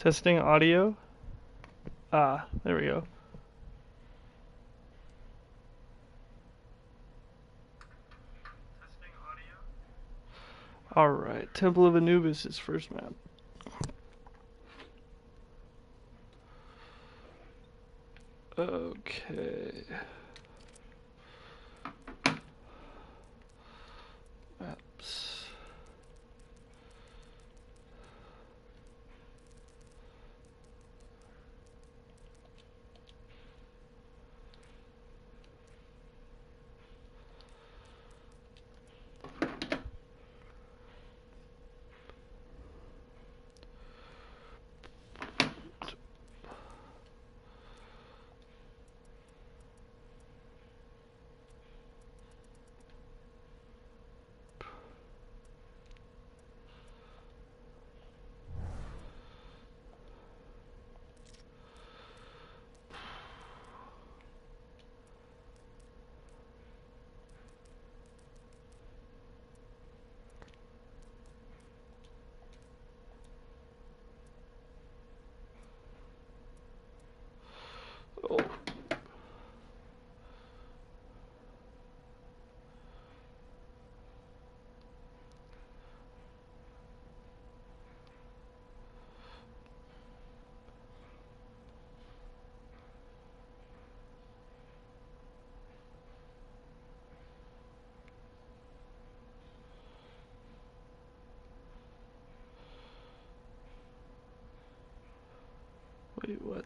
Testing audio. Ah, there we go. Alright, Temple of Anubis is first map. Okay. Maps. Oh. Wait, what?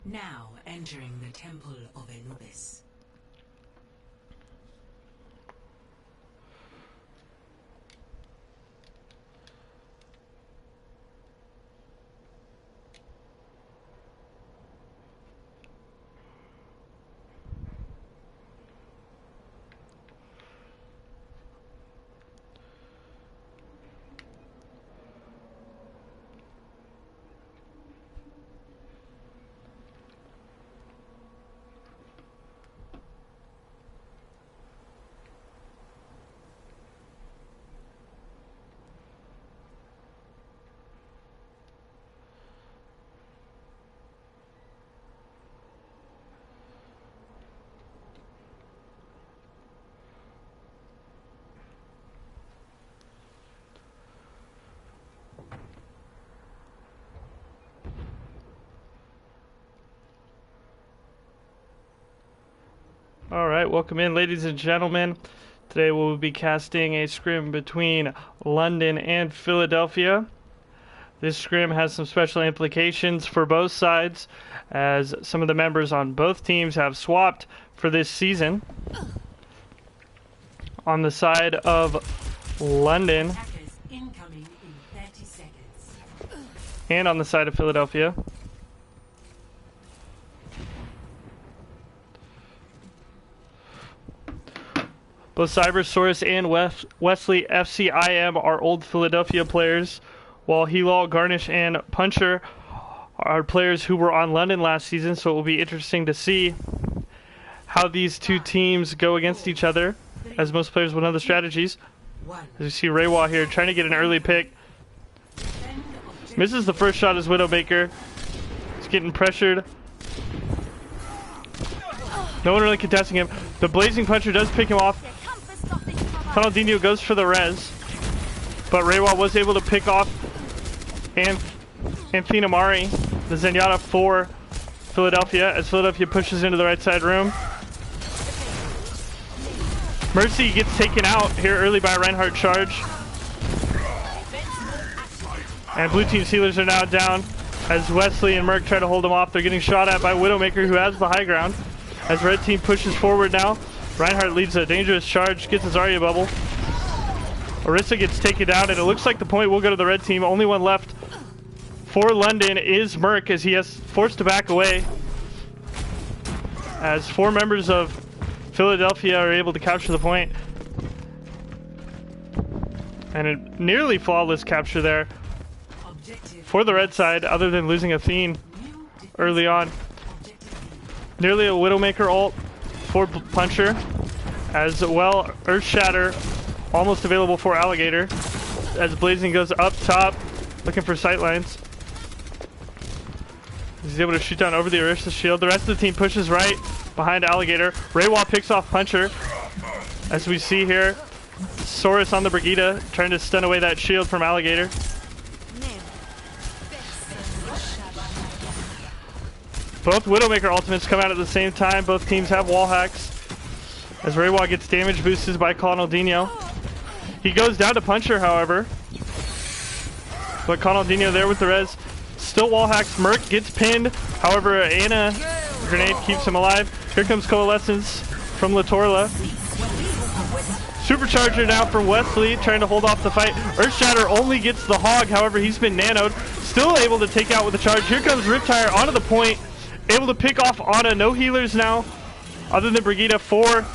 Now entering the Temple of Anubis. Alright, welcome in, ladies and gentlemen. Today we'll be casting a scrim between London and Philadelphia. This scrim has some special implications for both sides, as some of the members on both teams have swapped for this season. On the side of London, and on the side of Philadelphia, both Cybersource and Wesley FCIM are old Philadelphia players, while Helal, Garnish, and Puncher are players who were on London last season, so it will be interesting to see how these two teams go against each other, as most players will know the strategies. As you see Reiwa here trying to get an early pick. Misses the first shot as Widowmaker. He's getting pressured. No one really contesting him. The Blazing Puncher does pick him off. Ronaldinho goes for the res, but Reiwa was able to pick off Anthina Mari, the Zenyatta for Philadelphia, as Philadelphia pushes into the right side room. Mercy gets taken out here early by a Reinhardt charge. And blue team's healers are now down as Wesley and Merc try to hold them off. They're getting shot at by Widowmaker, who has the high ground. As red team pushes forward now, Reinhardt leads a dangerous charge, gets his Zarya bubble. Orisa gets taken down, and it looks like the point will go to the red team. Only one left for London is Merc, as he has forced to back away. As 4 members of Philadelphia are able to capture the point. And a nearly flawless capture there for the red side, other than losing Athene early on. Nearly a Widowmaker ult for Puncher. As well, Earth Shatter almost available for Alligator. As Blazing goes up top, looking for sightlines. He's able to shoot down over the Orisa shield. The rest of the team pushes right behind Alligator. Reiwa picks off Puncher. As we see here, Saurus on the Brigitte trying to stun away that shield from Alligator. Both Widowmaker ultimates come out at the same time. Both teams have wall hacks. As Reiwa gets damage boosted by Ronaldinho. He goes down to Puncher, however. But Ronaldinho there with the res. Still wall hacks. Merc gets pinned. However, Ana grenade keeps him alive. Here comes Coalescence from Latorla. Supercharger now for Wesley, trying to hold off the fight. Earthshatter only gets the hog, however, he's been nanoed. Still able to take out with the charge. Here comes Riptire onto the point. Able to pick off Ana. No healers now, other than Brigitte for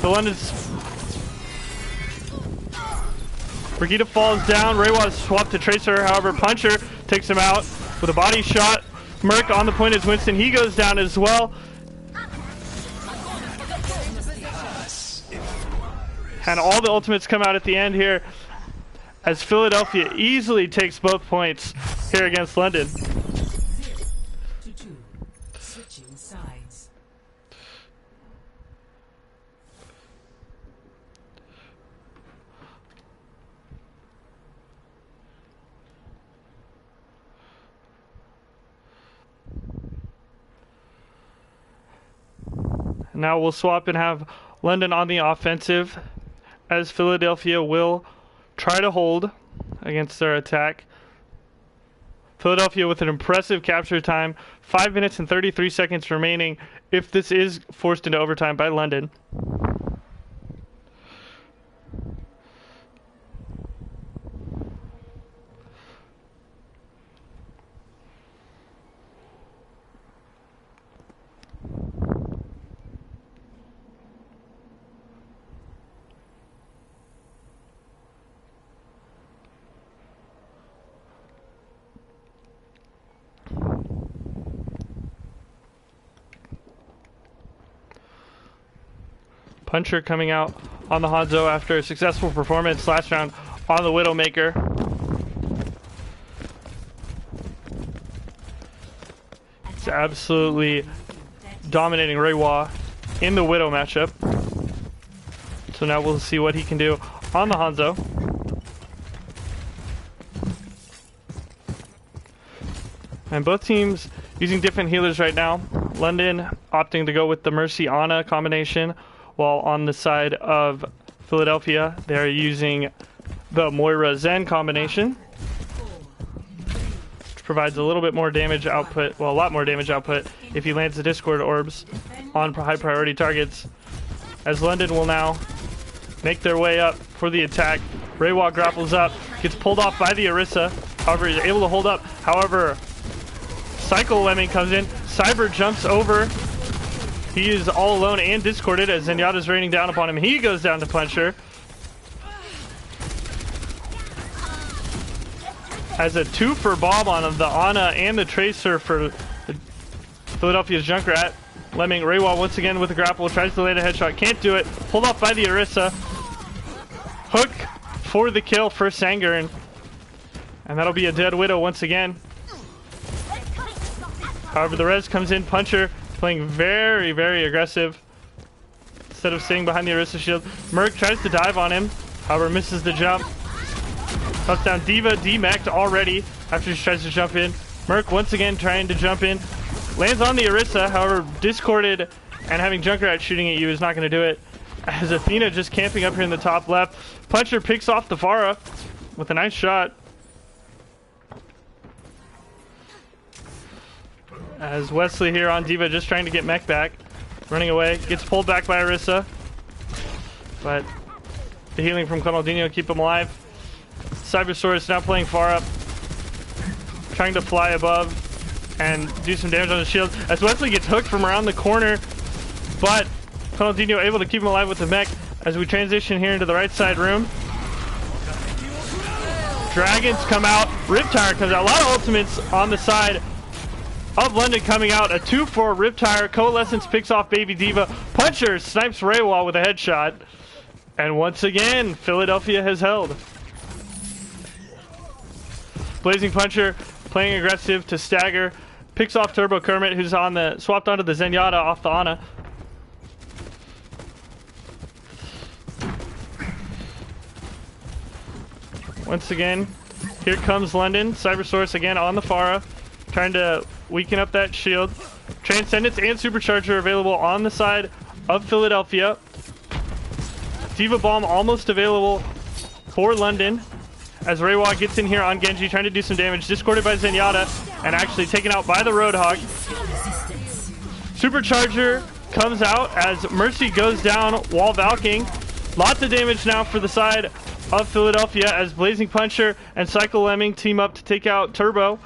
the London's. Brigitte falls down. Reiwa swapped to Tracer, however, Puncher takes him out with a body shot. Merc on the point is Winston. He goes down as well. And all the ultimates come out at the end here as Philadelphia easily takes both points here against London. 0-2. Switching sides. Now we'll swap and have London on the offensive, as Philadelphia will try to hold against their attack. Philadelphia with an impressive capture time, 5 minutes and 33 seconds remaining if this is forced into overtime by London. Puncher coming out on the Hanzo after a successful performance last round on the Widowmaker. It's absolutely dominating Reiwa in the Widow matchup. So now we'll see what he can do on the Hanzo. And both teams using different healers right now. London opting to go with the Mercy Ana combination, while on the side of Philadelphia, they're using the Moira Zen combination, which provides a little bit more damage output, well, a lot more damage output if he lands the Discord orbs on high priority targets. As London will now make their way up for the attack. Reiwa grapples up, gets pulled off by the Orisa, however, he's able to hold up. However, Cycle Lemming comes in, Cyber jumps over. He is all alone and discorded as Zenyatta's raining down upon him. He goes down to Puncher. Has a 2 for bomb on the Ana and the Tracer for the Philadelphia's Junkrat. Lemming Reiwa once again with a grapple, tries to land a headshot, can't do it. Pulled off by the Orisa. Hook for the kill for Sangern. And that'll be a dead Widow once again. However, the res comes in. Puncher playing very, very aggressive. Instead of staying behind the Orisa shield. Merc tries to dive on him. However, misses the jump. Touchdown. D.Va demeched already after she tries to jump in. Merc once again trying to jump in. Lands on the Orisa, however, discorded and having Junkrat shooting at you is not going to do it. As Athena just camping up here in the top left. Puncher picks off the Pharah with a nice shot. As Wesley here on D.Va just trying to get mech back. Running away, gets pulled back by Orisa. But the healing from Conaldinho keep him alive. Cybersaurus now playing far up. Trying to fly above and do some damage on the shield as Wesley gets hooked from around the corner, but Conaldinho able to keep him alive with the mech as we transition here into the right side room. Dragons come out, Riptire comes out, a lot of ultimates on the side of London coming out, a 2-4 Riptire, Coalescence picks off Baby D.Va, Puncher snipes Reiwa with a headshot, and once again, Philadelphia has held. Blazing Puncher playing aggressive to stagger. Picks off Turbo Kermit, who's on the swapped onto the Zenyatta off the Ana. Once again, here comes London. Cybersource again on the Pharah, trying to weaken up that shield. Transcendence and Supercharger available on the side of Philadelphia. D.Va Bomb almost available for London. As Reiwa gets in here on Genji, trying to do some damage, discorded by Zenyatta, and actually taken out by the Roadhog. Supercharger comes out as Mercy goes down while Valking. Lots of damage now for the side of Philadelphia as Blazing Puncher and Cycle Lemming team up to take out Turbo.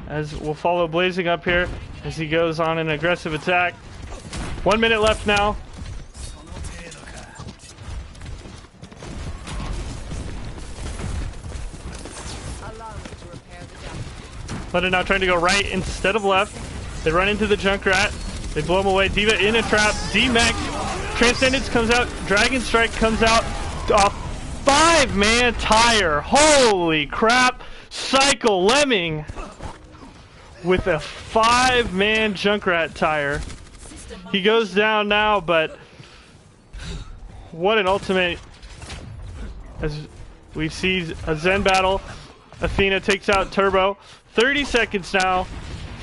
As we'll follow Blazing up here as he goes on an aggressive attack. 1 minute left now. London now trying to go right instead of left. They run into the Junkrat. They blow him away. D.Va in a trap. D-Mech. Transcendence comes out. Dragon Strike comes out. A 5-man tire. Holy crap. Cycle Lemming with a 5-man Junkrat tire. He goes down now, but what an ultimate. As we see a Zen battle. Athena takes out Turbo. 30 seconds now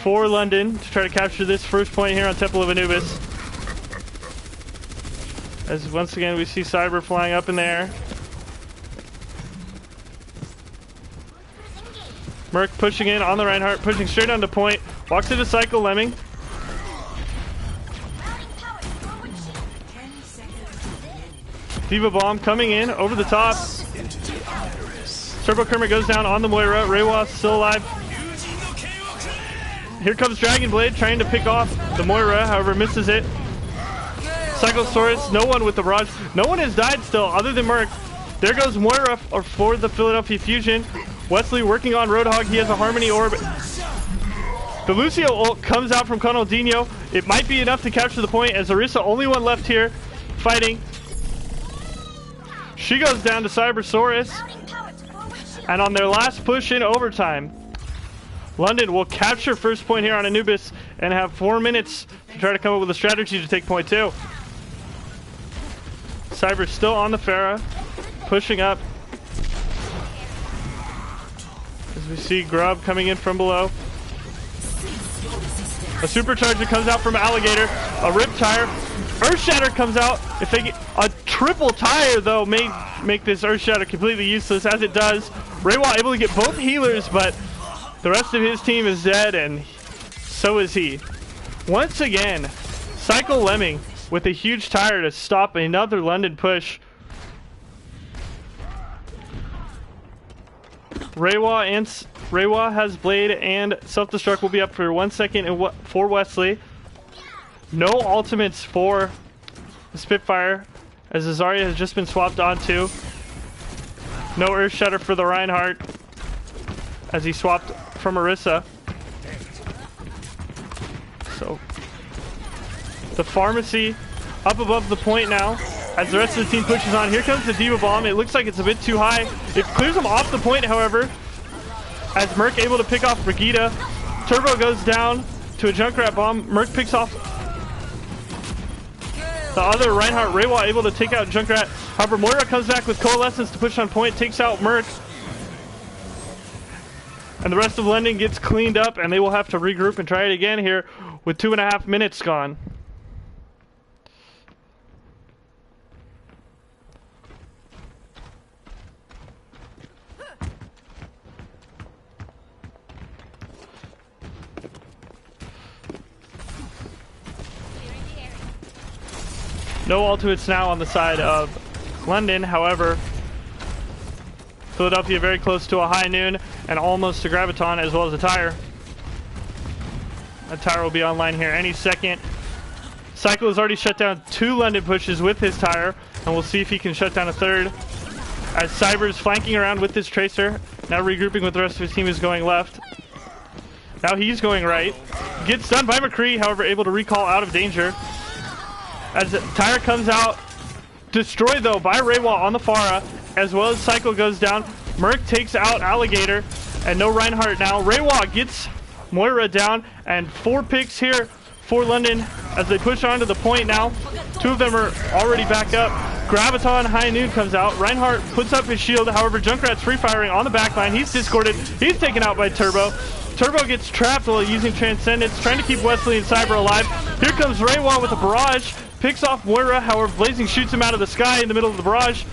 for London to try to capture this first point here on Temple of Anubis. As once again we see Cyber flying up in the air. Merc pushing in on the Reinhardt, pushing straight onto point. Walks into Cycle Lemming. D.Va Bomb coming in over the top. Turbo Kermit goes down on the Moira. Reiwa still alive. Here comes Dragon Blade trying to pick off the Moira, however misses it. Cyclosaurus, no one with the barrage. No one has died still other than Merc. There goes Moira for the Philadelphia Fusion. Wesley working on Roadhog. He has a Harmony Orb. The Lucio ult comes out from Conaldinho. It might be enough to capture the point as Orisa, only one left here fighting. She goes down to Cybersaurus. And on their last push in overtime, London will capture first point here on Anubis and have 4 minutes to try to come up with a strategy to take point 2. Cyber's still on the Pharah, pushing up. As we see Grub coming in from below. A Supercharger comes out from Alligator. A Riptire. Earthshatter comes out. If they get a triple tire, though, may make this Earthshatter completely useless, as it does. Reiwa able to get both healers, but the rest of his team is dead, and so is he. Once again, Cycle Lemming with a huge tire to stop another London push. Reiwa has Blade and Self-Destruct will be up for 1 second and for Wesley. No ultimates for the Spitfire as Azaria has just been swapped onto. No Earthshatter for the Reinhardt. as he swapped from Orisa. So the pharmacy up above the point now as the rest of the team pushes on. Here comes the D.Va bomb. It looks like it's a bit too high. It clears him off the point, however, as Merc able to pick off Brigitte. Turbo goes down to a Junkrat bomb. Merc picks off the other Reinhardt. Reiwa able to take out Junkrat. However, Moira comes back with Coalescence to push on point, takes out Merc. And the rest of London gets cleaned up, and they will have to regroup and try it again here with 2.5 minutes gone. No ultimates now on the side of London, however, Philadelphia very close to a high noon and almost to Graviton as well as a tire. A tire will be online here any second. Cycle has already shut down 2 London pushes with his tire, and we'll see if he can shut down a third. As Cyber is flanking around with his Tracer, now regrouping with the rest of his team is going left. Now he's going right. Gets stunned by McCree, however, able to recall out of danger. As the tire comes out, destroyed though by Reiwa on the Pharah, as well as Cycle goes down. Merc takes out Alligator, and no Reinhardt now. Reiwa gets Moira down, and 4 picks here for London as they push on to the point now. 2 of them are already back up. Graviton High Noon comes out. Reinhardt puts up his shield, however, Junkrat's free firing on the backline. He's discorded. He's taken out by Turbo. Turbo gets trapped while using Transcendence, trying to keep Wesley and Cyber alive. Here comes Reiwa with a barrage. Picks off Moira, however, Blazing shoots him out of the sky in the middle of the barrage.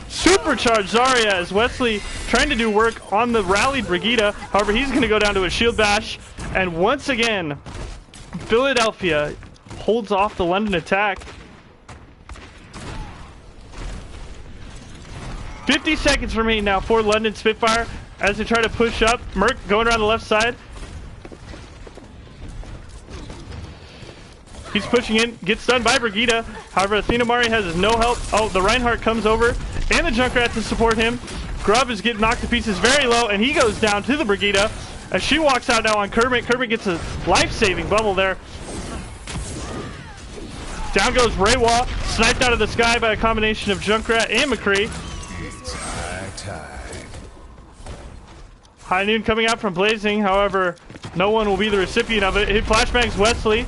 Supercharged Zarya as Wesley trying to do work on the rallied Brigitte. However, he's going to go down to a shield bash. And once again, Philadelphia holds off the London attack. 50 seconds remain now for London Spitfire as they try to push up. Merc going around the left side. He's pushing in, gets stunned by Brigitte. However, Athena Mari has no help. Oh, the Reinhardt comes over, and the Junkrat to support him. Grub is getting knocked to pieces very low, and he goes down to the Brigitte as she walks out now on Kermit. Kermit gets a life-saving bubble there. Down goes Reiwa, sniped out of the sky by a combination of Junkrat and McCree. High Noon coming out from Blazing, however, no one will be the recipient of it. Hit flashbangs Wesley.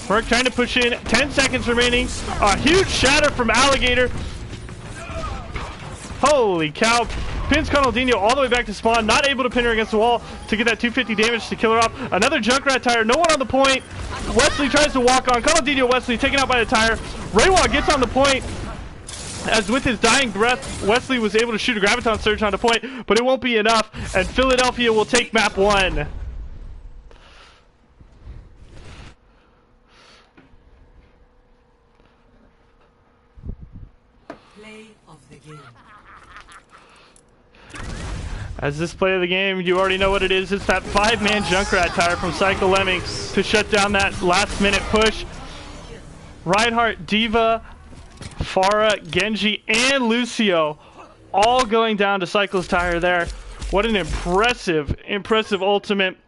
Merc trying to push in. 10 seconds remaining. A huge shatter from Alligator. Holy cow. Pins Conaldino all the way back to spawn. Not able to pin her against the wall to get that 250 damage to kill her off. Another Junkrat tire. No one on the point. Wesley tries to walk on. Conaldino Wesley taken out by the tire. Reiwa gets on the point. As with his dying breath, Wesley was able to shoot a Graviton Surge on the point, but it won't be enough. And Philadelphia will take map 1. As this play of the game, you already know what it is. It's that 5-man Junkrat tire from Psycho Lemming to shut down that last-minute push. Reinhardt, D.Va, Pharah, Genji, and Lucio all going down to Cycle's tire there. What an impressive ultimate.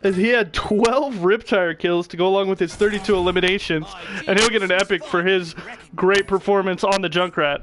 As he had 12 Riptire kills to go along with his 32 eliminations, and he'll get an epic for his great performance on the Junkrat.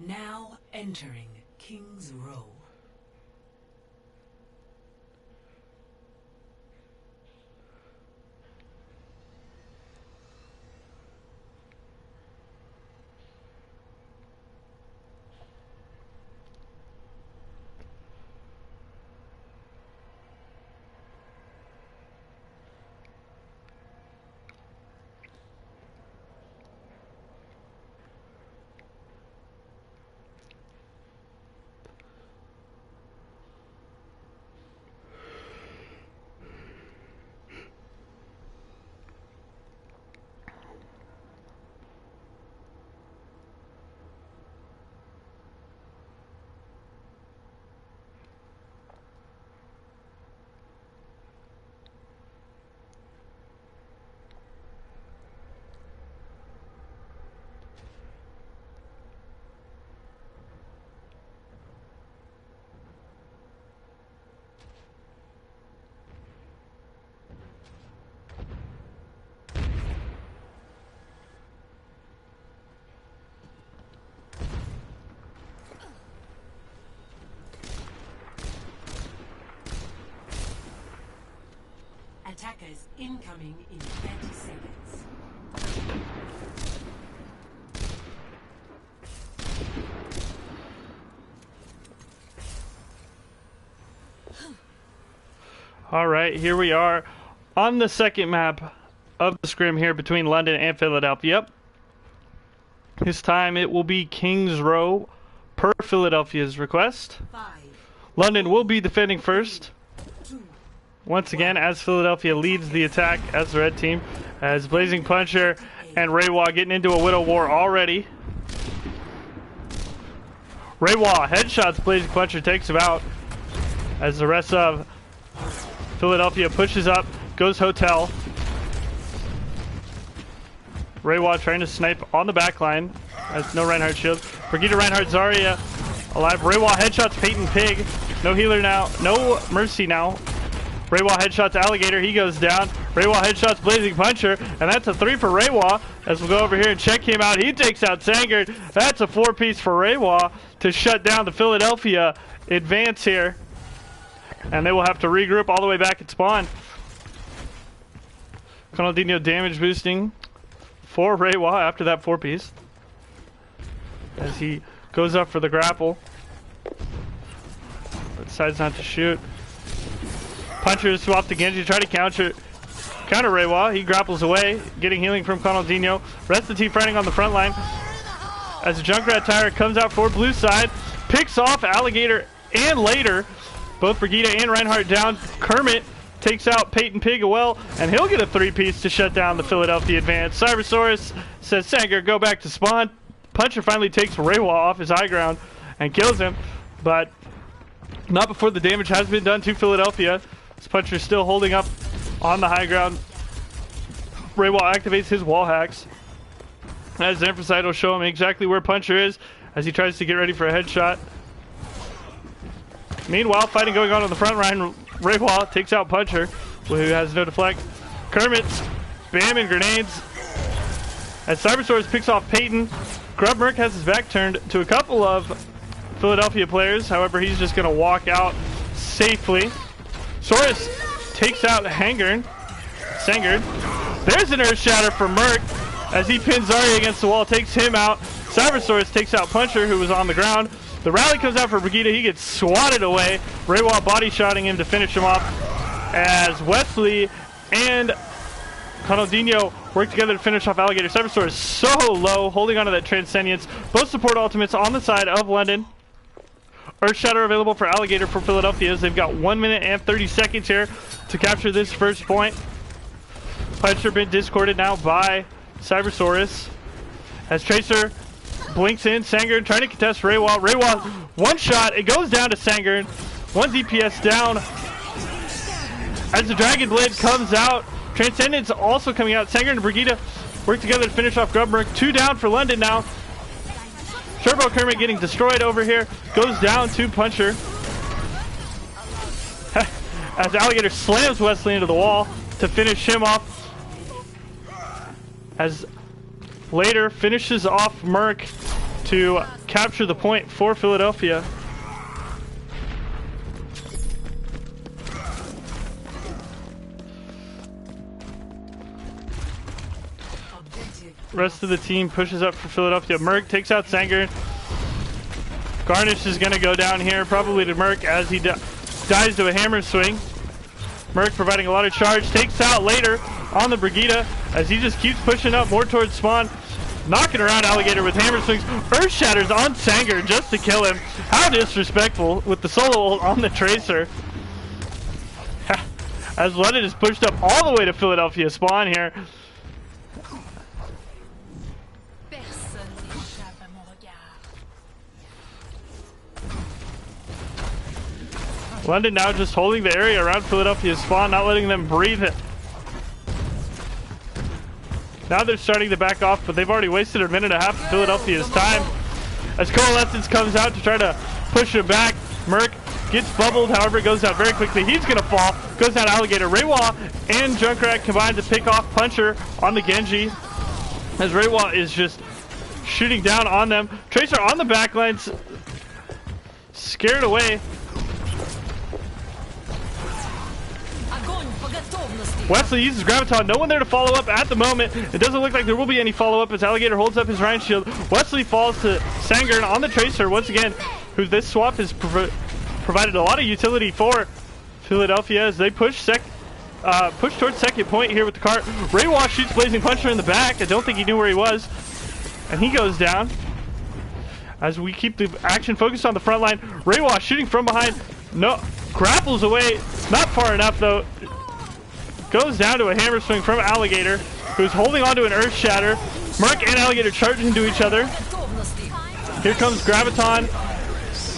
Now entering King's Row. Attackers incoming in 30 seconds. All right, here we are on the second map of the scrim here between London and Philadelphia. This time it will be King's Row per Philadelphia's request. 5, London will be defending first. 2, Once again, as Philadelphia leads the attack as the red team, as Blazing Puncher and Raywa getting into a Widow War already. Raywa headshots Blazing Puncher, takes him out as the rest of Philadelphia pushes up, goes hotel. Raywa trying to snipe on the back line as no Reinhardt shield. Brigitte, Reinhardt, Zarya alive. Raywa headshots Peyton Pig. No healer now, no mercy now. Raywa headshots Alligator, he goes down. Raywa headshots Blazing Puncher, and that's a 3 for Raywa. As we'll go over here and check him out, he takes out Sangard. That's a 4-piece for Raywa to shut down the Philadelphia advance here. And they will have to regroup all the way back at spawn. Ronaldinho damage boosting for Raywa after that 4-piece. As he goes up for the grapple. But decides not to shoot. Puncher swap to Genji, try to counter Raywa. He grapples away, getting healing from Ronaldinho. Rest of the team fighting on the front line. As the Junkrat Tire comes out for blue side, picks off Alligator and later. Both Brigitte and Reinhardt down. Kermit takes out Peyton Pig well, and he'll get a 3-piece to shut down the Philadelphia advance. Cybersaurus says, Sanger, go back to spawn. Puncher finally takes Raywa off his high ground and kills him, but not before the damage has been done to Philadelphia. This Puncher still holding up on the high ground. Raywa activates his wall hacks. As Zenfricide will show him exactly where Puncher is as he tries to get ready for a headshot. Meanwhile, fighting going on the front line. Raywa takes out Puncher, who has no deflect. Kermit spamming grenades. As Cybersaurus picks off Peyton, Grub Merc has his back turned to a couple of Philadelphia players. However, he's just going to walk out safely. Saurus takes out Sangard. There's an Earth Shatter for Merc as he pins Zarya against the wall, takes him out. Cybersaurus takes out Puncher, who was on the ground. The rally comes out for Brigitte. He gets swatted away. Raywa body shotting him to finish him off as Wesley and Ronaldinho work together to finish off Alligator. Cybersaurus is so low, holding onto that Transcendence. Both support ultimates on the side of London. Earth Shatter available for Alligator for Philadelphia as they've got 1 minute and 30 seconds here to capture this first point. Puncher been discorded now by Cybersaurus. As Tracer blinks in, Sangern trying to contest Raywa. Raywa, one shot, it goes down to Sangern. 1 DPS down. As the Dragon Blade comes out, Transcendence also coming out. Sangern and Brigida work together to finish off Grubmerk. 2 down for London now. Turbo Kermit getting destroyed over here. Goes down to Puncher. As Alligator slams Wesley into the wall to finish him off. As Later finishes off Merc to capture the point for Philadelphia. Rest of the team pushes up for Philadelphia. Merc takes out Sanger. Garnish is going to go down here, probably to Merc as he dies to a hammer swing. Merc providing a lot of charge, takes out Later on the Brigida as he just keeps pushing up more towards spawn. Knocking around Alligator with hammer swings. Earth Shatters on Sanger just to kill him. How disrespectful with the solo ult on the Tracer. As London is pushed up all the way to Philadelphia spawn here. London now just holding the area around Philadelphia's spawn, not letting them breathe it. Now they're starting to back off, but they've already wasted a minute and a half of Philadelphia's time. As Coalescence comes out to try to push him back, Merc gets bubbled, however it goes down very quickly. He's gonna fall, goes down Alligator. Raywa and Junkrat combine to pick off Puncher on the Genji. As Raywa is just shooting down on them. Tracer on the backlines, scared away. Wesley uses Graviton, no one there to follow up at the moment. It doesn't look like there will be any follow-up as Alligator holds up his Ryan shield. Wesley falls to Sanger on the Tracer once again, who this swap has provided a lot of utility for Philadelphia as they push towards second point here with the cart. Raywa shoots Blazing Puncher in the back. I don't think he knew where he was. And he goes down. As we keep the action focused on the front line, Raywa shooting from behind. No, grapples away. Not far enough though. Goes down to a hammer swing from Alligator, who's holding onto an Earth Shatter. Merc and Alligator charging into each other. Here comes Graviton,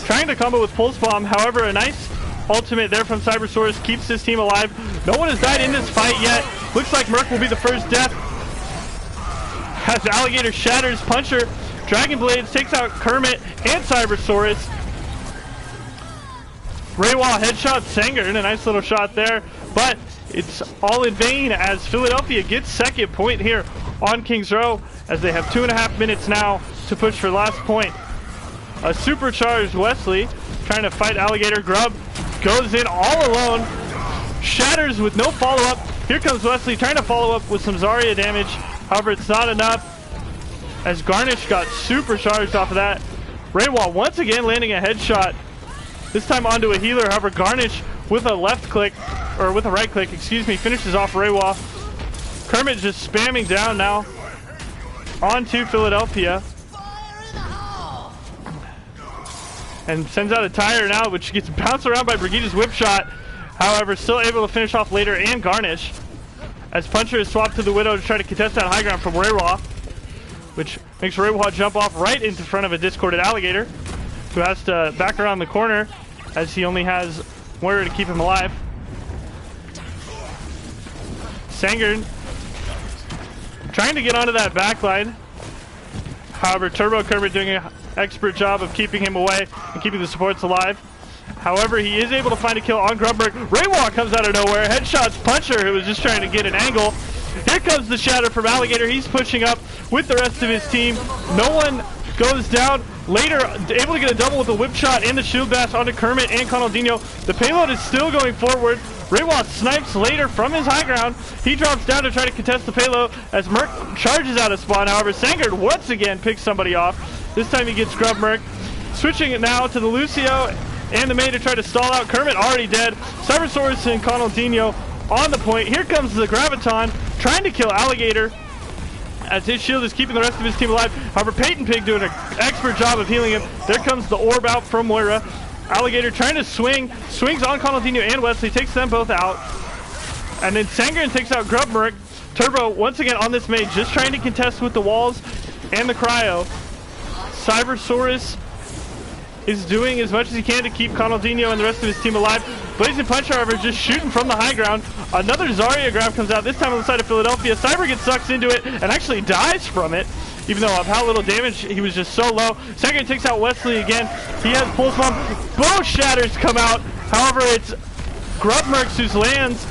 trying to combo with Pulse Bomb. However, a nice ultimate there from Cybersaurus keeps this team alive. No one has died in this fight yet. Looks like Merc will be the first death. As Alligator shatters Puncher, Dragon Blades takes out Kermit and Cybersaurus. Raywa headshot Sanger, and a nice little shot there, but it's all in vain as Philadelphia gets second point here on Kings Row as they have 2.5 minutes now to push for last point. A supercharged Wesley trying to fight Alligator. Grub goes in all alone, shatters with no follow-up. Here comes Wesley trying to follow up with some Zarya damage. However, it's not enough as Garnish got supercharged off of that. Raywa once again landing a headshot, this time onto a healer. However, Garnish with a left click, or with a right click, excuse me, finishes off Raywa. Kermit just spamming down now onto Philadelphia. And sends out a tire now, which gets bounced around by Brigida's whip shot. However, still able to finish off Later and Garnish. As Puncher is swapped to the Widow to try to contest that high ground from Raywa, which makes Raywa jump off right into front of a discorded Alligator, who has to back around the corner as he only has Moira to keep him alive. Sanger trying to get onto that backline. However, Turbo Kermit doing an expert job of keeping him away and keeping the supports alive. However, he is able to find a kill on Grubberg. Raywa comes out of nowhere, headshots Puncher, who was just trying to get an angle. Here comes the shatter from Alligator. He's pushing up with the rest of his team. No one goes down. Later, able to get a double with the whip shot and the shield bash onto Kermit and Conaldinho. The payload is still going forward. Raywa snipes Later from his high ground. He drops down to try to contest the payload as Merc charges out of spawn. However, Sanger once again picks somebody off. This time he gets Grub Merc. Switching it now to the Lucio and the May to try to stall out. Kermit already dead. Cybersaurus and Conaldinho on the point. Here comes the Graviton trying to kill Alligator as his shield is keeping the rest of his team alive. However, Peyton Pig doing an expert job of healing him. There comes the orb out from Moira. Alligator trying to swings on Conaldino and Wesley, takes them both out. And then Sangren takes out Grubmerk. Turbo once again on this mage, just trying to contest with the walls and the cryo. Cybersaurus is doing as much as he can to keep Conaldino and the rest of his team alive. Blazing Punch, however, just shooting from the high ground. Another Zarya grab comes out, this time on the side of Philadelphia. Cyber gets sucked into it and actually dies from it, even though of how little damage he was just so low. Sangren takes out Wesley again. He has Pulse Bomb. Both shatters come out. However, it's Grubmerks who lands.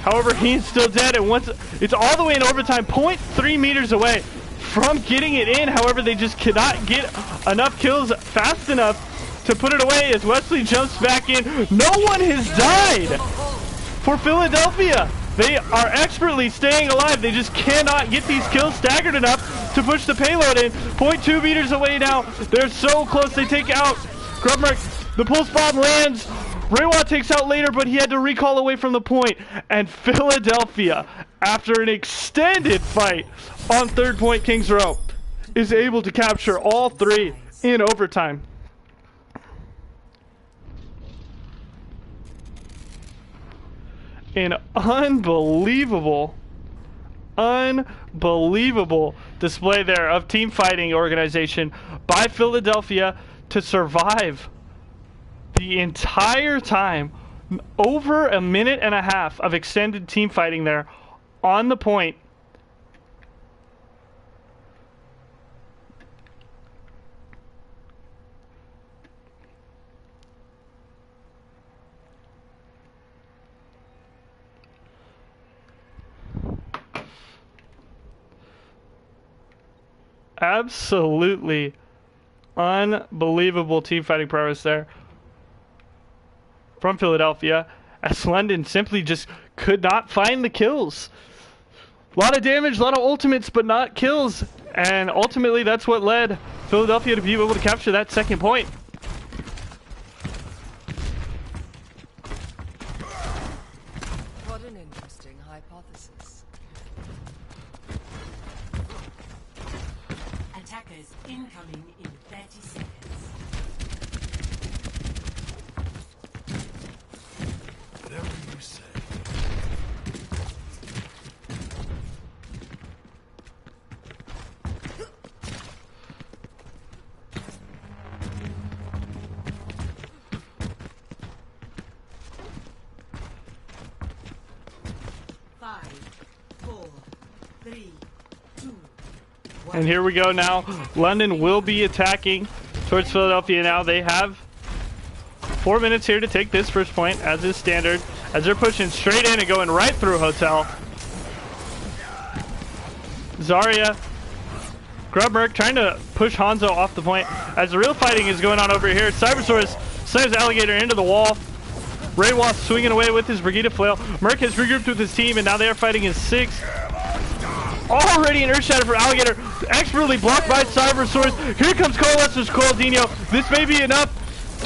However, he's still dead, and once it's all the way in overtime, 0.3 meters away from getting it in. However, they just cannot get enough kills fast enough to put it away as Wesley jumps back in. No one has died for Philadelphia. They are expertly staying alive. They just cannot get these kills staggered enough to push the payload in. 0.2 meters away now. They're so close. They take out Grubmerk. The pulse bomb lands. Raywa takes out later, but he had to recall away from the point. And Philadelphia, after an extended fight on third point Kings Row, is able to capture all three in overtime. An unbelievable display there of team fighting organization by Philadelphia to survive the entire time, over a minute and a half of extended team fighting there on the point. Absolutely unbelievable team fighting prowess there from Philadelphia, as London simply just could not find the kills. A lot of damage, a lot of ultimates, but not kills. And ultimately, that's what led Philadelphia to be able to capture that second point. What an interesting hypothesis. Attackers incoming in 30 seconds. Whatever you say. And here we go now. London will be attacking towards Philadelphia now. They have 4 minutes here to take this first point, as is standard, as they're pushing straight in and going right through Hotel. Zarya, Grubmerk trying to push Hanzo off the point as the real fighting is going on over here. Cybersaurus slams Alligator into the wall. Raywa swinging away with his Brigida Flail. Merc has regrouped with his team, and now they are fighting in 6. Already an Earth Shatter for Alligator, expertly blocked by Cybersaurus. Here comes Coalescer's Coaldino. This may be enough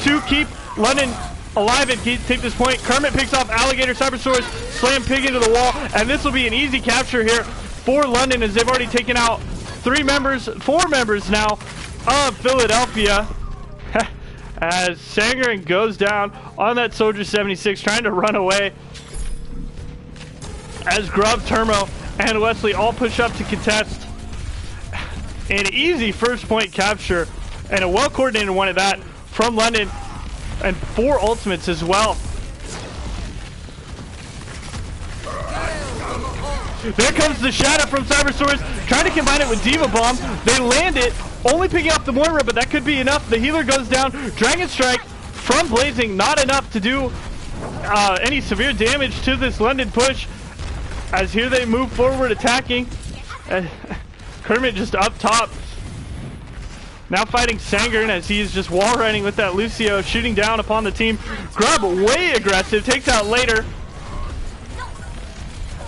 to keep London alive and take this point. Kermit picks off Alligator. Cybersaurus slam Pig into the wall, and this will be an easy capture here for London, as they've already taken out 4 members now of Philadelphia. As Sangren goes down on that Soldier 76, trying to run away. As Grub, Turmo, and Wesley all push up to contest. An easy first point capture, and a well-coordinated one at that from London, and 4 ultimates as well. There comes the shatter from Cybersaurus, trying to combine it with Diva Bomb. They land it, only picking up the Moira, but that could be enough. The healer goes down. Dragon Strike from Blazing, not enough to do any severe damage to this London push. As here they move forward attacking. Kermit just up top. Now fighting Sangren as he is just wall running with that Lucio, shooting down upon the team. Grub way aggressive, takes out later.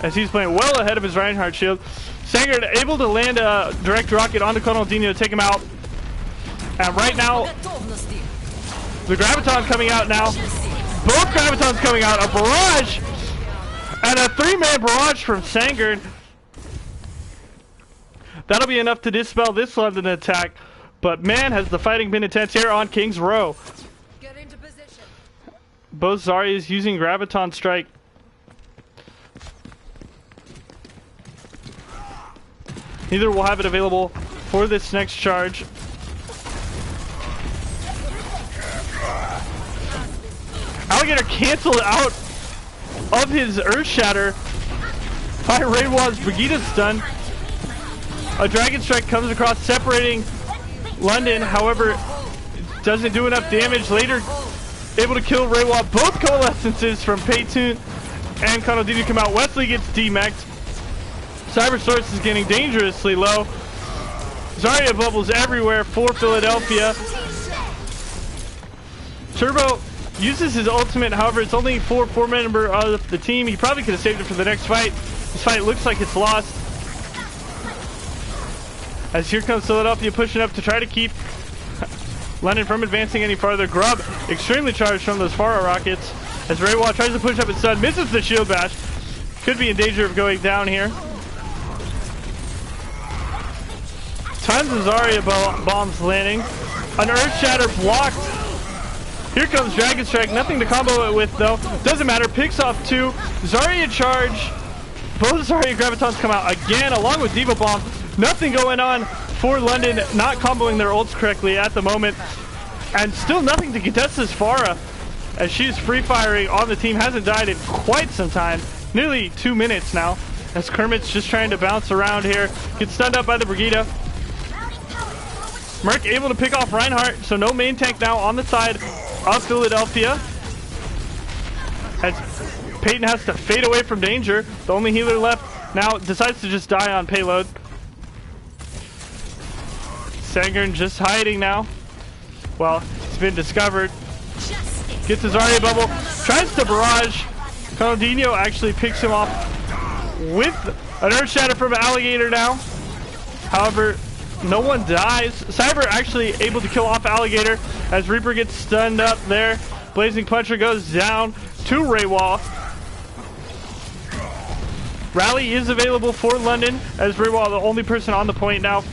As he's playing well ahead of his Reinhardt shield. Sangren able to land a direct rocket onto Conaldino to take him out. And right now, the Graviton coming out now. Both Gravitons coming out. A barrage! And a 3-man barrage from Sangren. That'll be enough to dispel this London attack. But man, has the fighting been intense here on King's Row. Get into both Zaryas using Graviton Strike. Neither will have it available for this next charge. Alligator canceled out of his Earth Shatter by Raywa's Brigida stun. A Dragon Strike comes across, separating London. However, doesn't do enough damage. Later, able to kill Raywa. Both Coalescences from Paytoon and Conaldini come out. Wesley gets demeched. Cyber Source is getting dangerously low. Zarya bubbles everywhere for Philadelphia. Turbo uses his ultimate, however, it's only for 4 member of the team. He probably could have saved it for the next fight. This fight looks like it's lost. As here comes Philadelphia pushing up to try to keep London from advancing any farther. Grub extremely charged from those Pharah rockets. As Raywa tries to push up his stun, misses the shield bash. Could be in danger of going down here. Tons of Zarya bombs landing. An Earth Shatter blocked. Here comes Dragon Strike. Nothing to combo it with though. Doesn't matter. Picks off 2. Zarya charge. Both Zarya Gravitons come out again along with Diva Bomb. Nothing going on for London. Not comboing their ults correctly at the moment. And still nothing to contest this Pharah as she's free firing on the team. Hasn't died in quite some time. Nearly 2 minutes now. As Kermit's just trying to bounce around here. Gets stunned up by the Brigida. Merc able to pick off Reinhardt, so no main tank now on the side of Philadelphia. As Peyton has to fade away from danger. The only healer left now decides to just die on payload. Sangren just hiding now. Well, he's been discovered. Gets his Zarya bubble. Tries to barrage. Conaldino actually picks him off with an Earth Shatter from Alligator now. However, no one dies. Cyber actually able to kill off Alligator as Reaper gets stunned up there. Blazing Puncher goes down to Raywa. Rally is available for London as Raywa the only person on the point now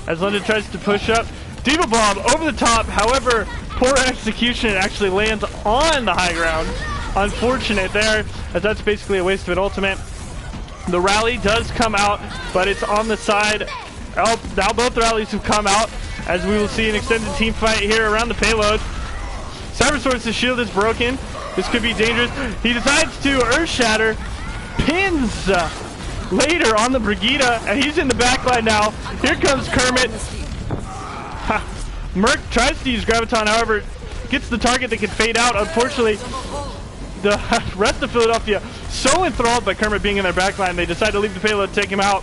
as London tries to push up. Diva Bomb over the top. However, poor execution. It actually lands on the high ground. Unfortunate there as that's basically a waste of an ultimate. The rally does come out, but it's on the side. Oh, now both rallies have come out as we will see an extended team fight here around the payload. Cyber Source's shield is broken. This could be dangerous. He decides to Earth Shatter. Pins later on the Brigida, and he's in the backline now. Here comes Kermit. Merc tries to use Graviton, however, gets the target that can fade out. Unfortunately, the rest of Philadelphia so enthralled by Kermit being in their backline, they decide to leave the payload, take him out.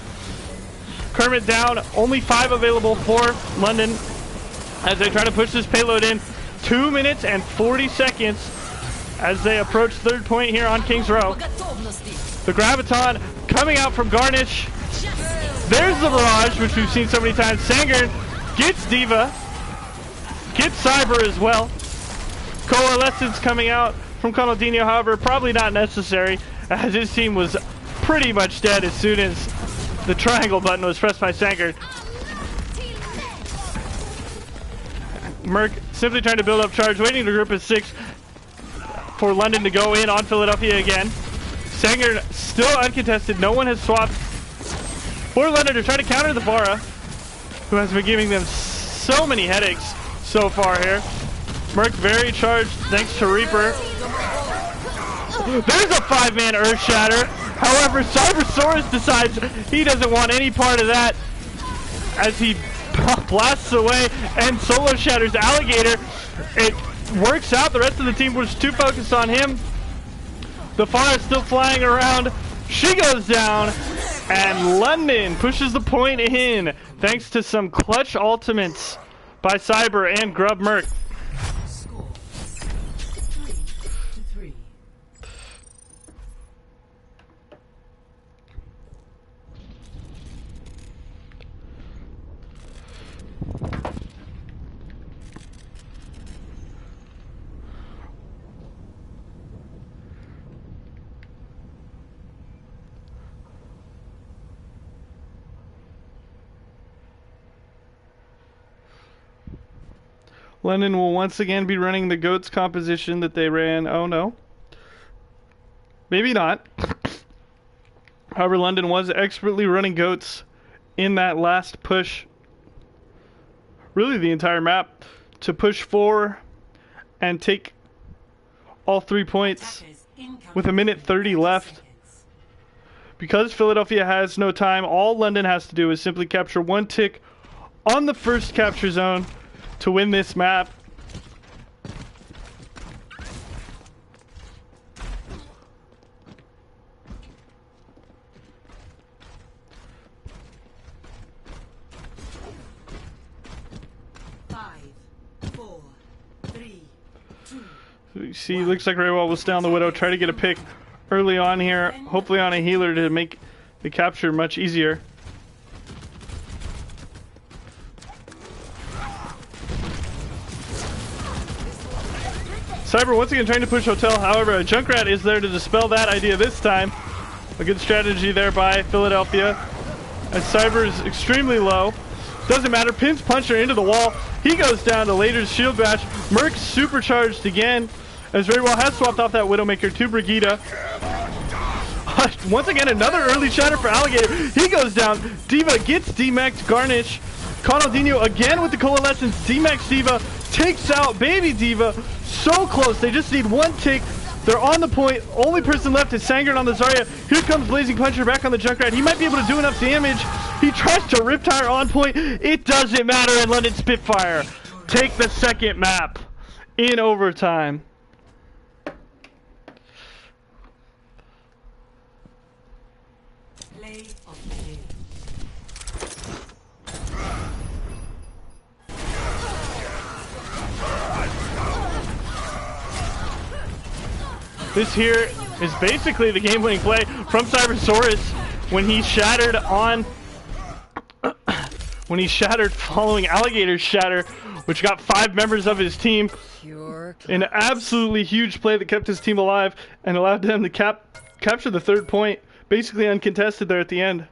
Kermit down, only 5 available for London as they try to push this payload in. 2 minutes and 40 seconds as they approach third point here on King's Row. The Graviton coming out from Garnish. There's the barrage, which we've seen so many times. Sangren gets Diva, gets Cyber as well. Coalescence coming out from Conaldino, however, probably not necessary as his team was pretty much dead as soon as the triangle button was pressed by Sangren. Merc simply trying to build up charge, waiting to group of 6 for London to go in on Philadelphia again. Sangren still uncontested. No one has swapped for London to try to counter the Pharah, who has been giving them so many headaches so far here. Merc very charged thanks to Reaper. There's a 5-man Earth Shatter. However, Cybersaurus decides he doesn't want any part of that as he blasts away and solo shatters Alligator. It works out. The rest of the team was too focused on him. The fire is still flying around. She goes down, and London pushes the point in thanks to some clutch ultimates by Cyber and Grub Merc. Score 3-3. London will once again be running the GOATS composition that they ran. Oh no. Maybe not. However, London was expertly running GOATS in that last push. Really the entire map. To push 4 and take all 3 points with a minute 30 left. Because Philadelphia has no time, all London has to do is simply capture 1 tick on the first capture zone to win this map. You see, looks like Raywall will stay on the Widow, try to get a pick early on here, hopefully on a healer to make the capture much easier. Cyber once again trying to push Hotel, however a Junkrat is there to dispel that idea this time. A good strategy there by Philadelphia. As Cyber is extremely low. Doesn't matter, pins Puncher into the wall. He goes down to Later's shield bash. Merc's supercharged again. As Raywall has swapped off that Widowmaker to Brigida. Once again, another early shatter for Alligator. He goes down. Diva gets D-Mexed. Garnish. Conaldinho again with the Coalescence. D-Mex Diva takes out Baby Diva. So close. They just need 1 tick. They're on the point. Only person left is Sangren on the Zarya. Here comes Blazing Puncher back on the Junkrat. He might be able to do enough damage. He tries to Riptire on point. It doesn't matter, and London Spitfire take the second map in overtime. Play of the game. This here is basically the game-winning play from Cybersaurus when he shattered on when he shattered following Alligator's shatter, which got 5 members of his team. An absolutely huge play that kept his team alive and allowed them to capture the 3rd point, basically uncontested there at the end.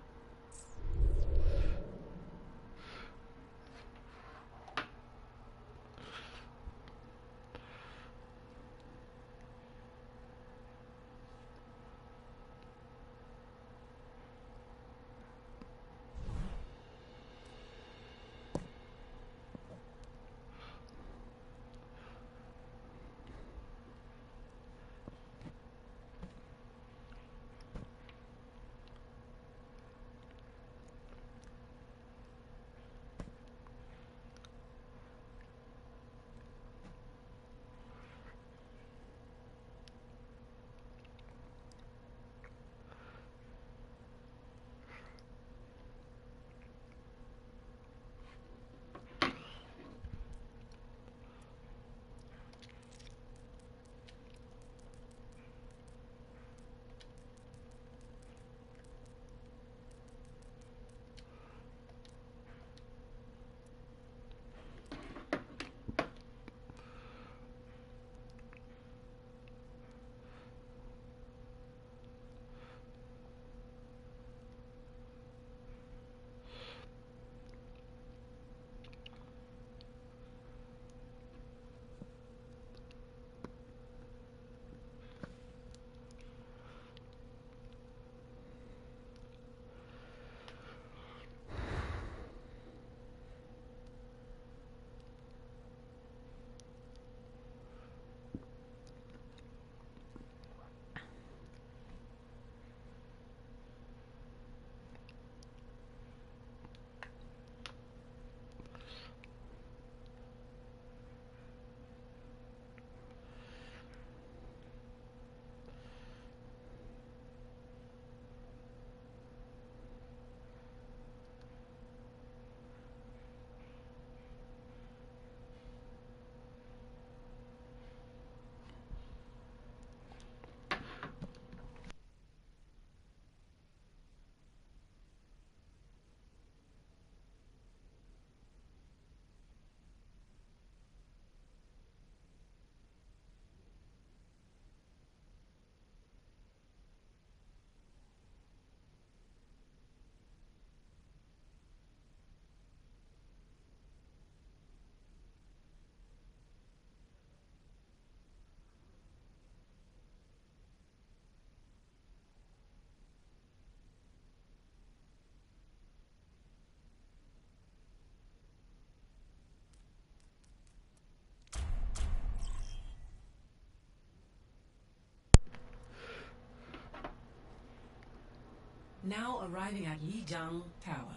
Now arriving at Lijiang Tower.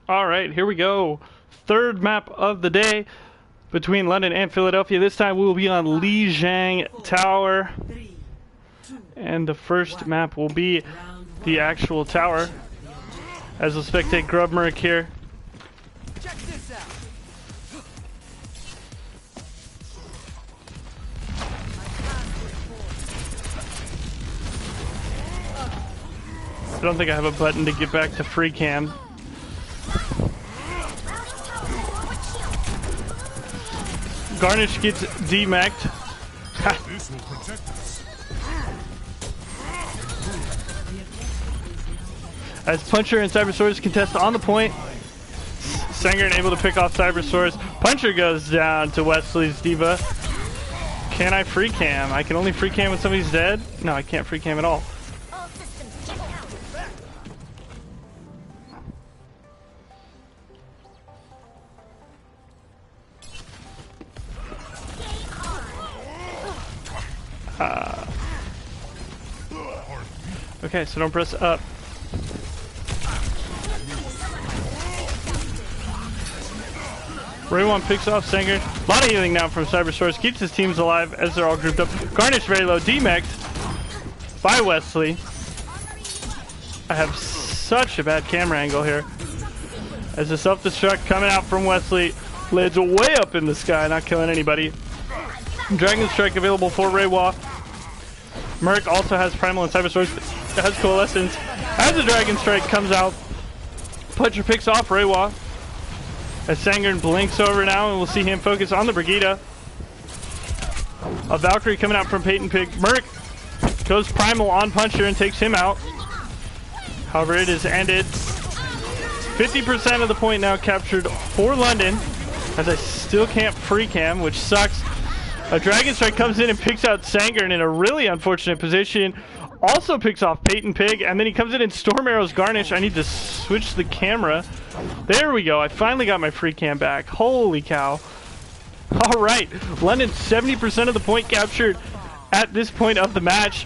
Alright, here we go. Third map of the day between London and Philadelphia. This time we will be on Lijiang Tower. And the first map will be the actual tower. As we'll spectate Grubmerk here. Check this out. I don't think I have a button to get back to free cam. Garnish gets demeched. This will protect us. As Puncher and Cybersaurus contest on the point. Sanger able to pick off Cybersaurus. Puncher goes down to Wesley's Diva. Can I free cam? I can only free cam when somebody's dead? No, I can't free cam at all. Okay, so don't press up. Ray 1 picks off Sanger. A lot of healing now from Cybersaurus. Keeps his teams alive as they're all grouped up. Garnish very low. Demeched by Wesley. I have such a bad camera angle here. As the self-destruct coming out from Wesley lands way up in the sky, not killing anybody. Dragon Strike available for Raywa. Merc also has Primal and Cybersaurus. Has Coalescence. As the Dragon Strike comes out, Puncher picks off Raywa. As Sanger blinks over now, and we'll see him focus on the Brigida. A Valkyrie coming out from Peyton Pig. Merc goes Primal on Puncher and takes him out. However, it is ended. 50% of the point now captured for London, as I still can't free cam, which sucks. A Dragon Strike comes in and picks out Sangren in a really unfortunate position. Also picks off Peyton Pig, and then he comes in and Storm Arrows Garnish. I need to switch the camera. There we go. I finally got my free cam back. Holy cow. All right. London 70% of the point captured at this point of the match.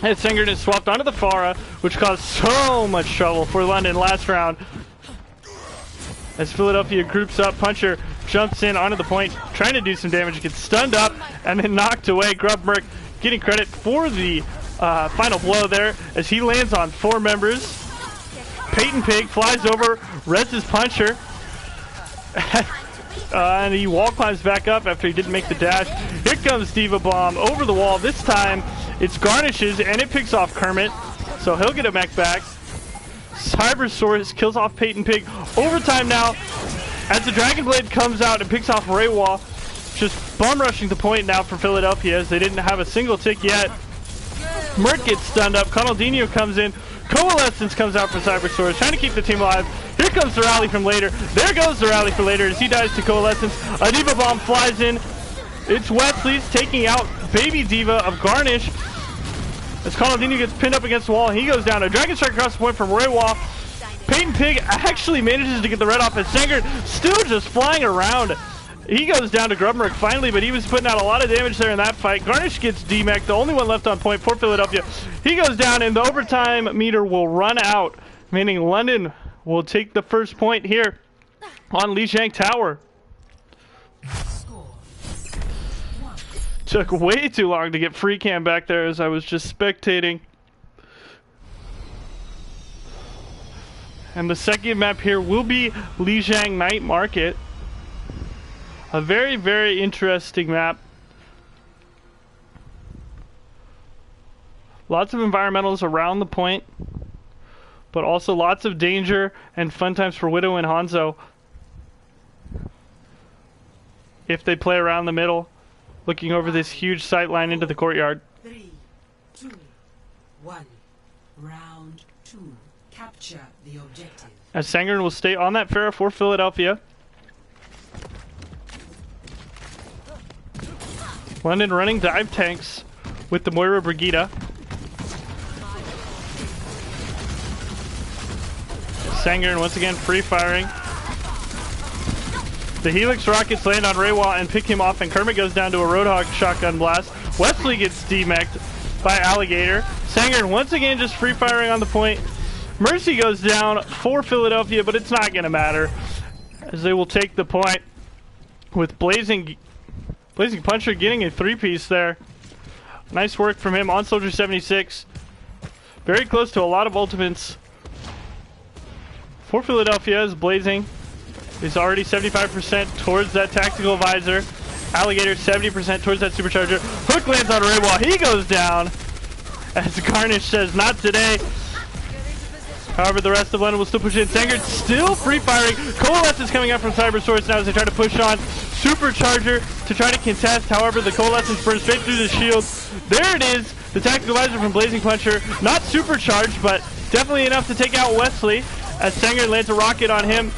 And Sangren is swapped onto the Pharah, which caused so much trouble for London last round. As Philadelphia groups up, Puncher jumps in onto the point, trying to do some damage, gets stunned up, and then knocked away. Grubmerk getting credit for the final blow there, as he lands on 4 members. Peyton Pig flies over, reses Puncher, and he wall climbs back up after he didn't make the dash. Here comes Diva Bomb over the wall. This time, it's Garnishes, and it picks off Kermit, so he'll get a mech back. Cybersaurus kills off Peyton Pig. Overtime now, as the Dragon Blade comes out and picks off Raywa. Just bum rushing the point now for Philadelphia, as they didn't have a single tick yet. Mert gets stunned up. Conaldinho comes in. Coalescence comes out for Cybersaurus, trying to keep the team alive. Here comes the rally from later. There goes the rally for later as he dies to Coalescence. A Diva Bomb flies in. It's Wesley's taking out Baby Diva of Garnish. As Conaldinho gets pinned up against the wall, he goes down. A Dragon Strike across the point from Raywa. Peyton Pig actually manages to get the red off, as Sangren still just flying around. He goes down to Grubmerk finally, but he was putting out a lot of damage there in that fight. Garnish gets DMAC, the only one left on point for Philadelphia. He goes down, and the overtime meter will run out, meaning London will take the first point here on Lijiang Tower. Took way too long to get free cam back there, as I was just spectating. And the second map here will be Lijiang Night Market. A very, very interesting map. Lots of environmentals around the point, but also lots of danger and fun times for Widow and Hanzo if they play around the middle, looking over this huge sight line into the courtyard. 3, 2, 1. Round 2. Capture the objective. As Sangren will stay on that Pharah for Philadelphia. London running dive tanks with the Moira Brigida. Sangren once again free firing. The Helix rockets land on Raywa and pick him off, and Kermit goes down to a Roadhog shotgun blast. Wesley gets demeched by Alligator. Sangren once again just free firing on the point. Mercy goes down for Philadelphia, but it's not going to matter, as they will take the point with Blazing Puncher getting a 3-piece there. Nice work from him on Soldier 76. Very close to a lot of ultimates for Philadelphia, as Blazing is already 75% towards that tactical visor. Alligator 70% towards that supercharger. Hook lands on Raywa. He goes down, as Garnish says, not today. However, the rest of London will still push in. Sangren still free firing. Coalescence coming out from Cybersaurus now as they try to push on. Supercharger to try to contest. However, the Coalescence burns straight through the shield. There it is. The tactical visor from Blazing Puncher. Not supercharged, but definitely enough to take out Wesley, as Sangren lands a rocket on him.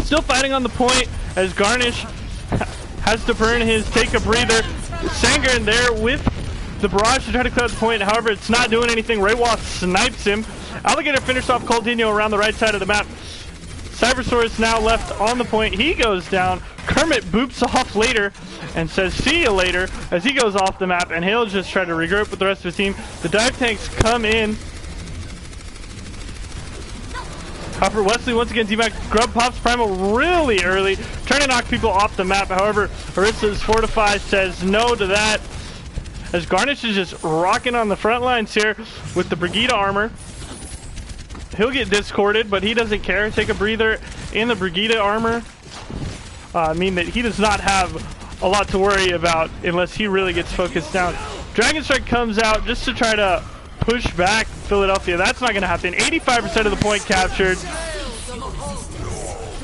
Still fighting on the point, as Garnish has to burn his take a breather. Sangren there with the barrage to try to clear out the point. However, it's not doing anything. Raywa snipes him. Alligator finished off Coldinho around the right side of the map. Cybersaurus now left on the point. He goes down. Kermit boops off later and says see you later as he goes off the map, and he'll just try to regroup with the rest of his team. The dive tanks come in. However, Wesley once again D-Mac. Grub pops Primal really early, trying to knock people off the map. However, Arissa's Fortify says no to that, as Garnish is just rocking on the front lines here with the Brigida armor. He'll get discorded, but he doesn't care. Take a breather in the Brigida armor. Mean that he does not have a lot to worry about unless he really gets focused down. Dragon Strike comes out just to try to push back Philadelphia. That's not going to happen. 85% of the point captured.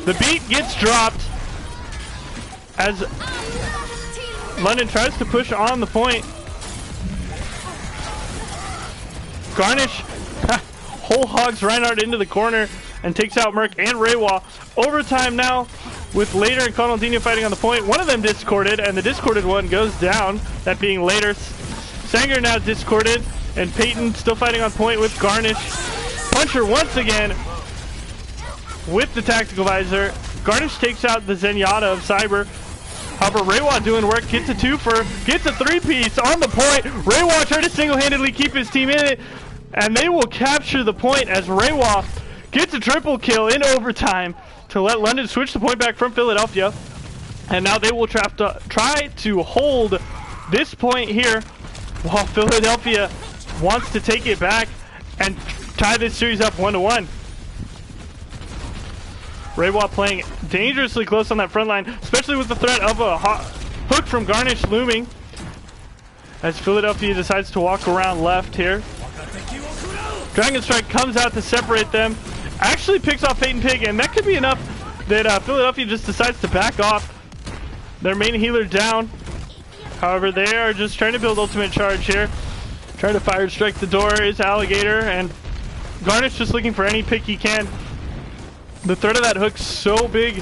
The beat gets dropped as London tries to push on the point. Garnish whole hogs Reinhardt into the corner and takes out Merc and Reiwa. Overtime now with Later and Conaldinho fighting on the point. One of them discorded, and the discorded one goes down, that being Later. Sanger now discorded, and Peyton still fighting on point with Garnish. Puncher once again with the tactical visor. Garnish takes out the Zenyatta of Cyber. However, Reiwa doing work, gets a twofer, gets a three-piece on the point. Reiwa trying to single-handedly keep his team in it, and they will capture the point as Reiwa gets a triple kill in overtime to let London switch the point back from Philadelphia. And now they will try to hold this point here while Philadelphia wants to take it back and tie this series up 1-1. Reiwa playing dangerously close on that front line, especially with the threat of a hook from Garnish looming. As Philadelphia decides to walk around left here. Dragon Strike comes out to separate them. Actually picks off Peyton Pig, and that could be enough that Philadelphia just decides to back off. Their main healer down. However, they are just trying to build ultimate charge here. Trying to fire strike the door is Alligator, and Garnish just looking for any pick he can. The threat of that hook's so big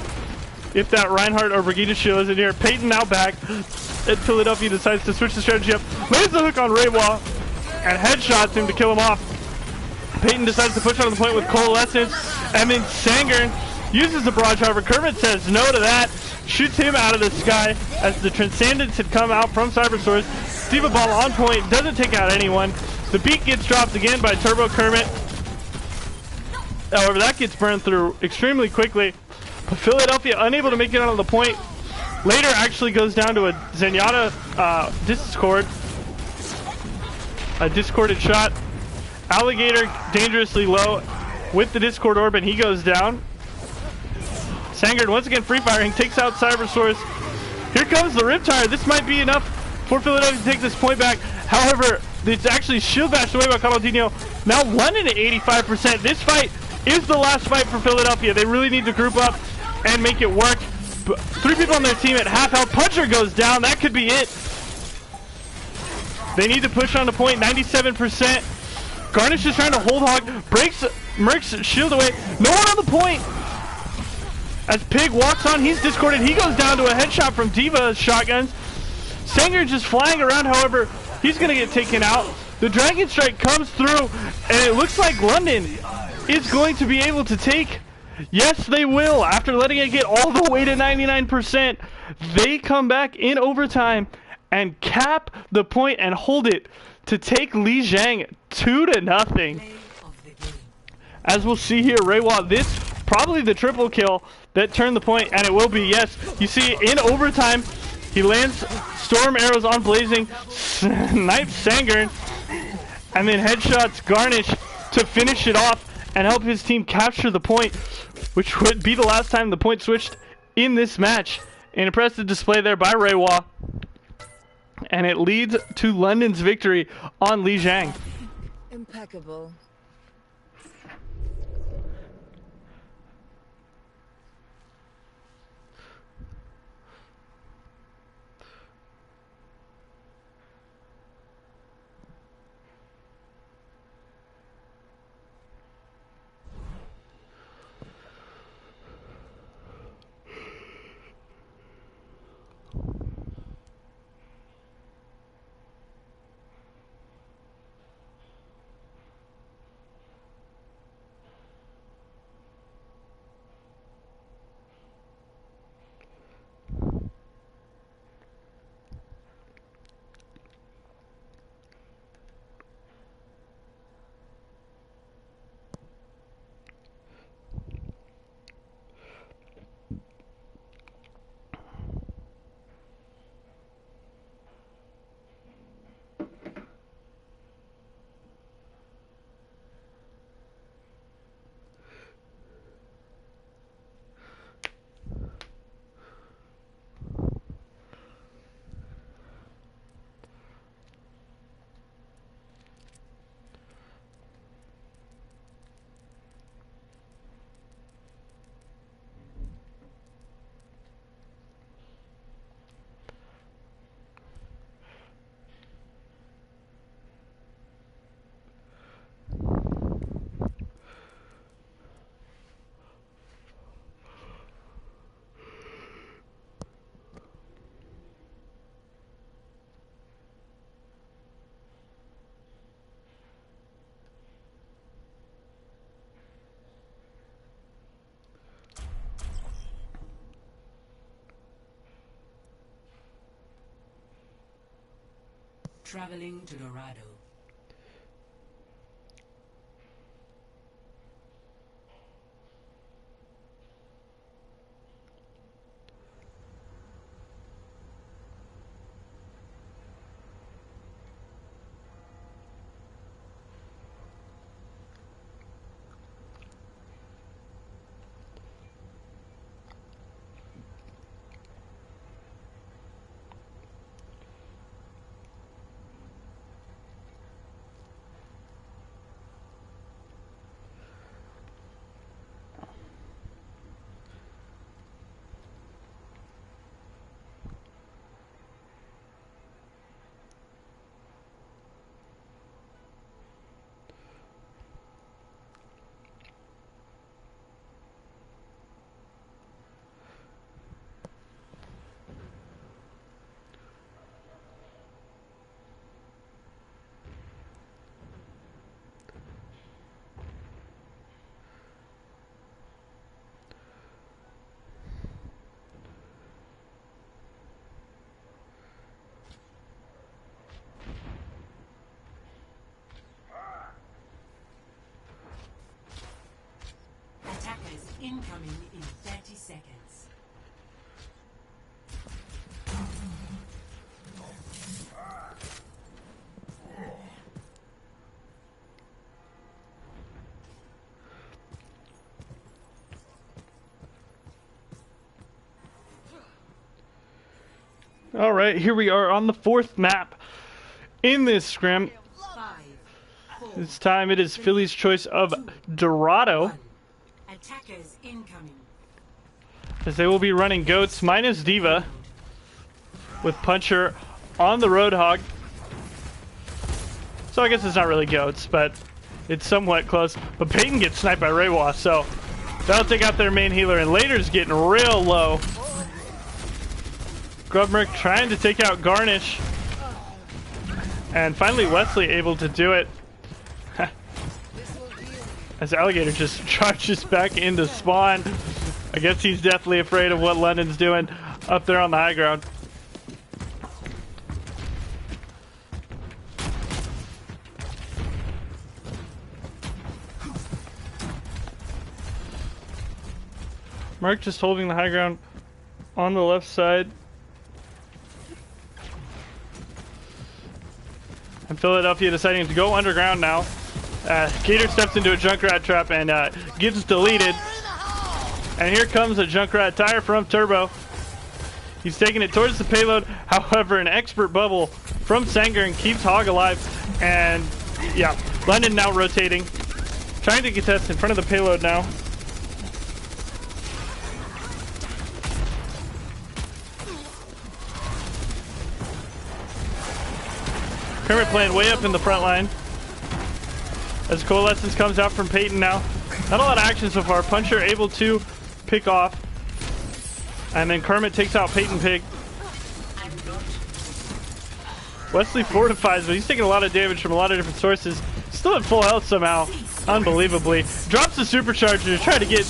if that Reinhardt or Brigitte shield isn't here. Peyton now back, and Philadelphia decides to switch the strategy up. Lands the hook on Reiwa, and headshots him to kill him off. Peyton decides to push on the point with Coalescence, and then Sanger uses the barrage. However, Kermit says no to that, shoots him out of the sky as the Transcendence had come out from Cybersource. Diva Ball on point, doesn't take out anyone. The beat gets dropped again by Turbo Kermit. However, that gets burned through extremely quickly. But Philadelphia unable to make it onto the point. Later actually goes down to a Zenyatta discord. A discorded shot. Alligator dangerously low with the Discord Orb, and he goes down. Sanger once again free firing, takes out Cybersource. Here comes the Riptire. This might be enough for Philadelphia to take this point back. However, it's actually shield bashed away by Conaldinho. Now London at 85%. This fight is the last fight for Philadelphia. They really need to group up and make it work. But 3 people on their team at half health. Puncher goes down. That could be it. They need to push on the point. 97%. Garnish is trying to hold hog. Breaks Merc's shield away. No one on the point. As Pig walks on, he's discorded. He goes down to a headshot from Diva's shotguns. Sanger just flying around, however, he's going to get taken out. The Dragon Strike comes through, and it looks like London is going to be able to take. Yes, they will. After letting it get all the way to 99%, they come back in overtime and cap the point and hold it to take Lijiang 2-0. As we'll see here, Reiwa, this probably the triple kill that turned the point, and it will be, yes. You see, in overtime, he lands storm arrows on Blazing, snipes Sanger, and then headshots Garnish to finish it off and help his team capture the point, which would be the last time the point switched in this match. An impressive display there by Reiwa, and it leads to London's victory on Lijiang. Impeccable. Traveling to Dorado. Attackers incoming in 30 seconds. All right, here we are on the 4th map in this scrim. 5, 4, This time it is Philly's choice of Dorado, 1. Attackers incoming. as they will be running Goats minus Diva with Puncher on the Roadhog. So I guess it's not really Goats, but it's somewhat close. But Peyton gets sniped by Raywa, so that'll take out their main healer, and Later's getting real low. Grubmerk trying to take out Garnish, and finally Wesley able to do it. As Alligator just charges back into spawn. I guess he's deathly afraid of what London's doing up there on the high ground. Mark just holding the high ground on the left side. And Philadelphia deciding to go underground now. Gator steps into a Junkrat trap and gets deleted. And here comes a Junkrat tire from Turbo. He's taking it towards the payload. However, an expert bubble from Sanger keeps Hog alive. And yeah, London now rotating. Trying to contest in front of the payload now. Kermit playing way up in the front line. As Coalescence comes out from Peyton now. Not a lot of action so far. Puncher able to pick off. And then Kermit takes out Peyton Pig. Wesley fortifies, but he's taking a lot of damage from a lot of different sources. Still at full health somehow. Unbelievably. Drops the supercharger to try to get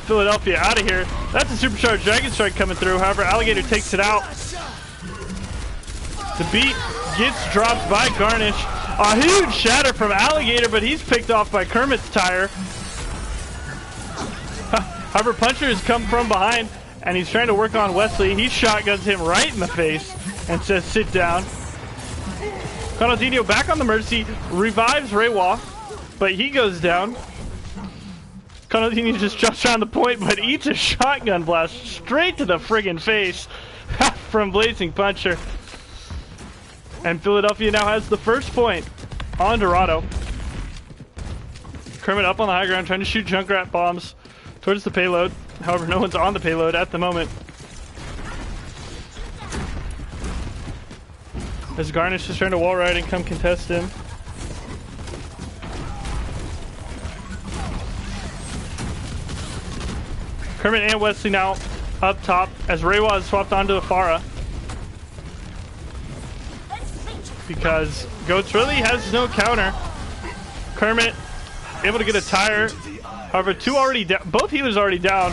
Philadelphia out of here. That's a supercharged Dragon Strike coming through. However, Alligator takes it out. The beat gets dropped by Garnish. A huge shatter from Alligator, but he's picked off by Kermit's tire. However, Puncher has come from behind, and he's trying to work on Wesley. He shotguns him right in the face and says, sit down. Conaldinho back on the Mercy, revives Raywa, but he goes down. Conaldinho just jumps around the point, but eats a shotgun blast straight to the friggin' face from Blazing Puncher. And Philadelphia now has the first point on Dorado. Kermit up on the high ground trying to shoot Junkrat bombs towards the payload. However, no one's on the payload at the moment. As Garnish is trying to wall ride and come contest him. Kermit and Wesley now up top as Raywa is swapped onto the Pharah. Because Goats really has no counter. Kermit able to get a tire. However, two already down. Both healers already down.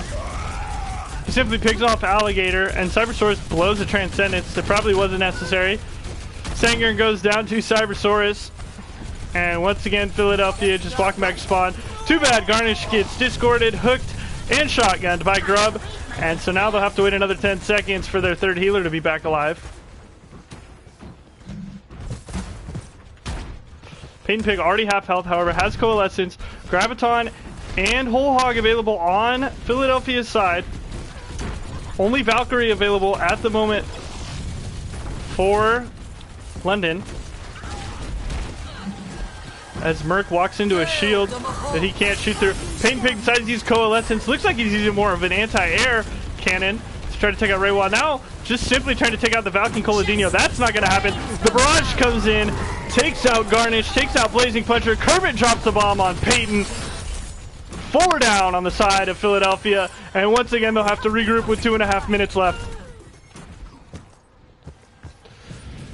He simply picks off Alligator, and Cybersource blows the Transcendence. It probably wasn't necessary. Sanger goes down to Cybersaurus. And once again, Philadelphia just walking back to spawn. Too bad Garnish gets discorded, hooked, and shotgunned by Grub. And so now they'll have to wait another 10 seconds for their third healer to be back alive. Peyton Pig already half health, however, has Coalescence, Graviton, and Whole Hog available on Philadelphia's side. Only Valkyrie available at the moment for London. As Merc walks into a shield that he can't shoot through. Peyton Pig decides to use Coalescence. Looks like he's using more of an anti-air cannon to try to take out Reiwa. Now, just simply trying to take out the Valkyrie Coladino. That's not going to happen. The barrage comes in, takes out Garnish, takes out Blazing Puncher. Kermit drops the bomb on Peyton. 4 down on the side of Philadelphia. And once again, they'll have to regroup with 2.5 minutes left.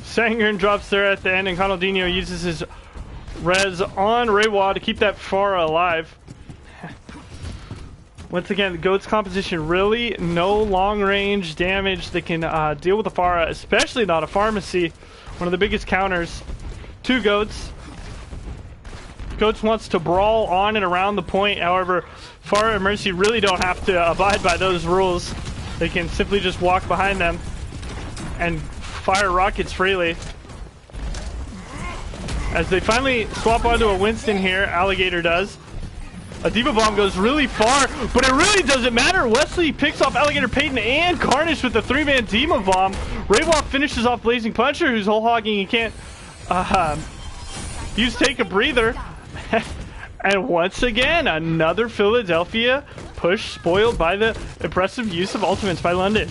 Sangren drops there at the end, and Conaldino uses his res on Reiwa to keep that Pharah alive. Once again, the Goat's composition, really no long-range damage that can deal with the Pharah, especially not a Pharmacy. One of the biggest counters. 2 Goats. Goats wants to brawl on and around the point. However, Pharah and Mercy really don't have to abide by those rules. They can simply just walk behind them and fire rockets freely. As they finally swap onto a Winston here, Alligator does. A Diva Bomb goes really far, but it really doesn't matter. Wesley picks off Alligator, Peyton, and Garnish with the 3-man Diva Bomb. Reiwa finishes off Blazing Puncher, who's whole hogging. He can't use Take a Breather. And once again, another Philadelphia push spoiled by the impressive use of ultimates by London.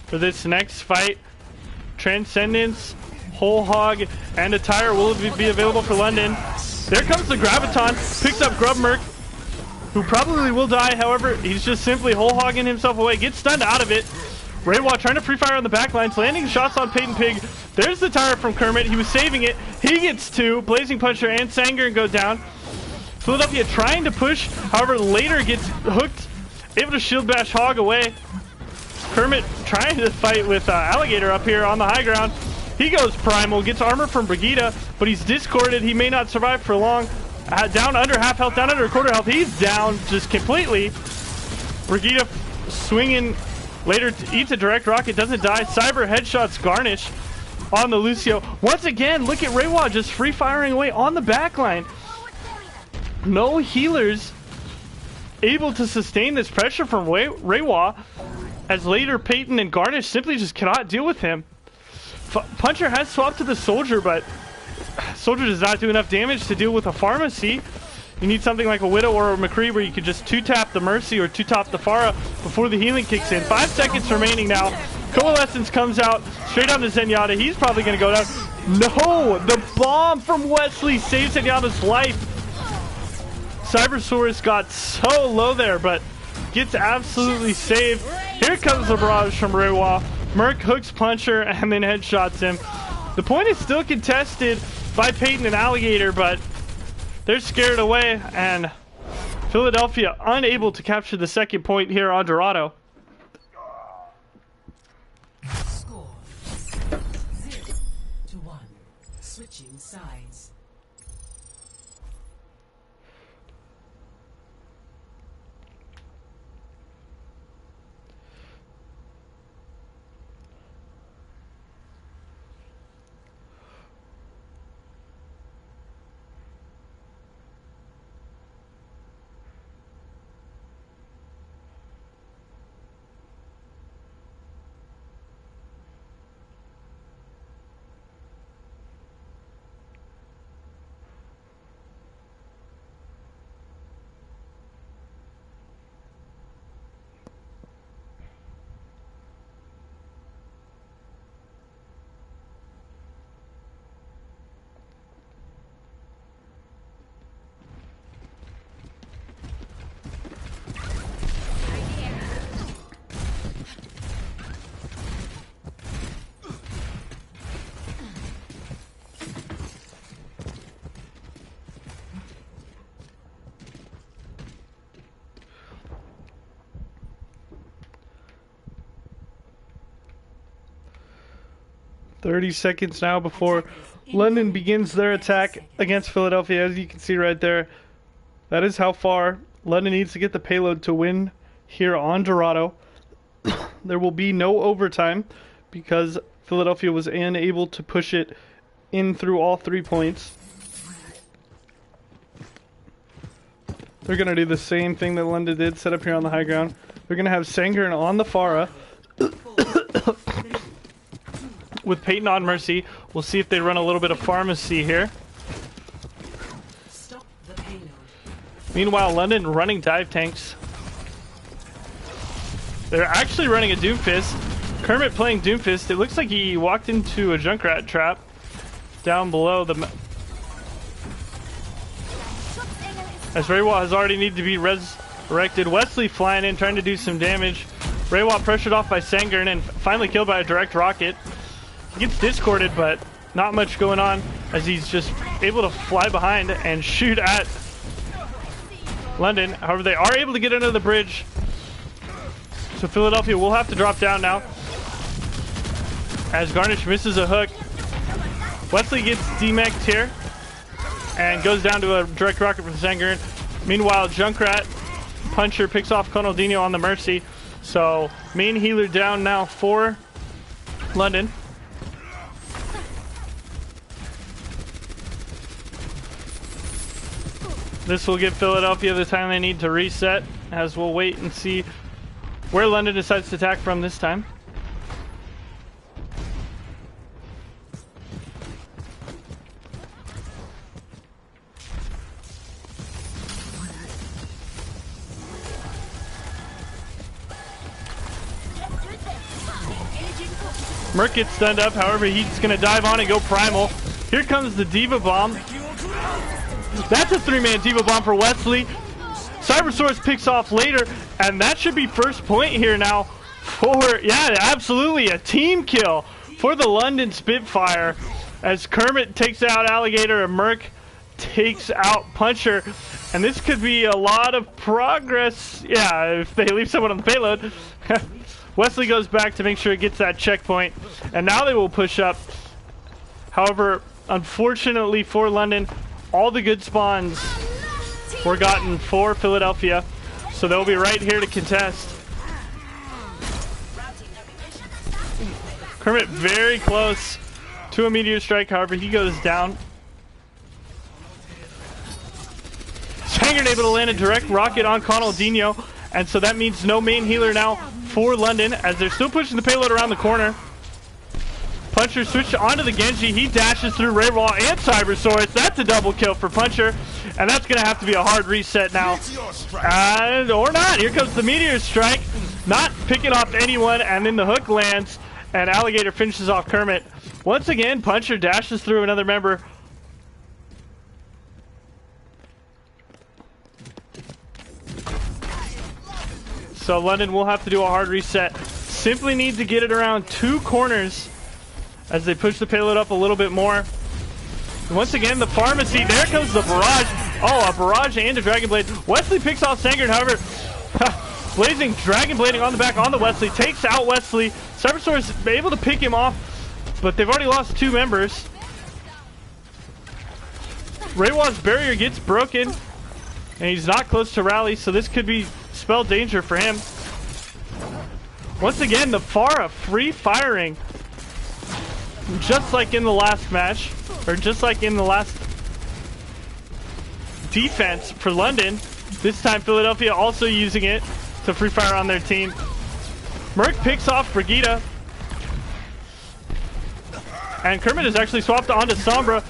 For this next fight, Transcendence, Whole Hog, and Attire will be available for London. There comes the Graviton, picks up Grub Merc, who probably will die. However, he's just simply whole hogging himself away, gets stunned out of it. Reiwa trying to free fire on the back lines, landing shots on Peyton Pig. There's the tire from Kermit. He was saving it. He gets 2. Blazing Puncher and Sanger go down. Philadelphia trying to push, however, later gets hooked, able to shield bash Hog away. Kermit trying to fight with Alligator up here on the high ground. He goes primal, gets armor from Brigida, but he's discorded. He may not survive for long. Down under half health, down under a quarter health. He's down just completely. Brigida swinging later, eats a direct rocket, doesn't die. Cyber headshots Garnish on the Lucio. Once again, look at Reiwa just free firing away on the backline. No healers able to sustain this pressure from Reiwa, as later Peyton and Garnish simply just cannot deal with him. Puncher has swapped to the Soldier, but Soldier does not do enough damage to deal with a Pharmacy. You need something like a Widow or a McCree where you could just 2-tap the Mercy or 2-tap the Pharah before the healing kicks in. 5 seconds remaining now. Coalescence comes out straight on to Zenyatta. He's probably going to go down. No! The bomb from Wesley saves Zenyatta's life. Cybersaurus got so low there, but gets absolutely saved. Here comes the barrage from Reiwa. Merc hooks Puncher and then headshots him. The point is still contested by Peyton and Alligator, but they're scared away, and Philadelphia unable to capture the second point here on Dorado. Score 0-1. Switching sides. 30 seconds now before London begins their attack against Philadelphia. As you can see right there, that is how far London needs to get the payload to win here on Dorado. There will be no overtime because Philadelphia was unable to push it in through all 3 points. They're going to do the same thing that London did, set up here on the high ground. They're going to have Sangren on the Pharah with Peyton on Mercy. We'll see if they run a little bit of pharmacy here. Meanwhile, London running dive tanks. They're actually running a Doomfist. Kermit playing Doomfist. It looks like he walked into a Junkrat trap down below the... As Raywall has already needed to be resurrected. Wesley flying in, trying to do some damage. Raywall pressured off by Sangren and finally killed by a direct rocket. He gets discorded, but not much going on as he's just able to fly behind and shoot at London. However, they are able to get under the bridge. So Philadelphia will have to drop down now as Garnish misses a hook. Wesley gets demeched here and goes down to a direct rocket from Sangren. Meanwhile, Junkrat Puncher picks off Conaldino on the Mercy. So main healer down now for London. This will give Philadelphia the time they need to reset, as we'll wait and see where London decides to attack from this time. Merc gets stunned up, however, he's going to dive on and go primal. Here comes the Diva Bomb. That's a 3-man Diva Bomb for Wesley. Cybersource picks off later, and that should be first point here now for, yeah, absolutely a team kill for the London Spitfire as Kermit takes out Alligator and Merc takes out Puncher. And this could be a lot of progress, yeah, if they leave someone on the payload. Wesley goes back to make sure it gets that checkpoint, and now they will push up. However, unfortunately for London, all the good spawns were gotten for Philadelphia, so they'll be right here to contest. Kermit very close to a meteor strike, however, he goes down. Sangren able to land a direct rocket on Conaldino, and so that means no main healer now for London as they're still pushing the payload around the corner. Puncher switched onto the Genji. He dashes through Raywall and Cybersource. That's a double kill for Puncher, and that's going to have to be a hard reset now. Or not. Here comes the Meteor Strike. Not picking off anyone, and then the hook lands, and Alligator finishes off Kermit. Once again, Puncher dashes through another member. So London will have to do a hard reset. Simply need to get it around 2 corners as they push the payload up a little bit more. And once again, the pharmacy. There comes the barrage. Oh, a barrage and a Dragon Blade. Wesley picks off Sangren, however. Blazing Dragon Blading on the back on the Wesley. Takes out Wesley. Cybersource able to pick him off, but they've already lost 2 members. Raywall's barrier gets broken, and he's not close to rally, so this could be spell danger for him. Once again, the Pharah free firing, just like in the last match, or just like in the last defense for London. This time Philadelphia also using it to free fire on their team. Merc picks off Brigitte, and Kermit is actually swapped onto Sombra.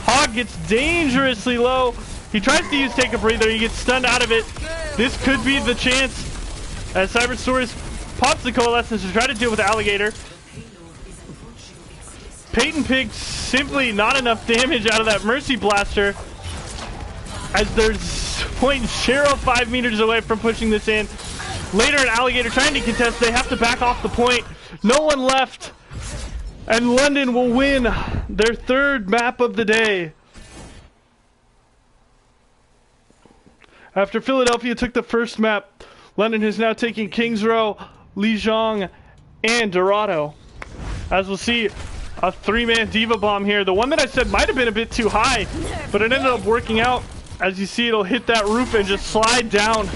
Hog gets dangerously low. He tries to use Take a Breather. He gets stunned out of it. This could be the chance as Cybersource pops the Coalescence to try to deal with Alligator. Peyton Pig simply not enough damage out of that Mercy Blaster as there's 0.05 meters away from pushing this in. Later, an Alligator trying to contest. They have to back off the point. No one left. And London will win their 3rd map of the day. After Philadelphia took the first map, London is now taking Kings Row, Lijiang, and Dorado. As we'll see, a 3-man diva bomb here. The one that I said might have been a bit too high, but it ended up working out. As you see, it'll hit that roof and just slide down,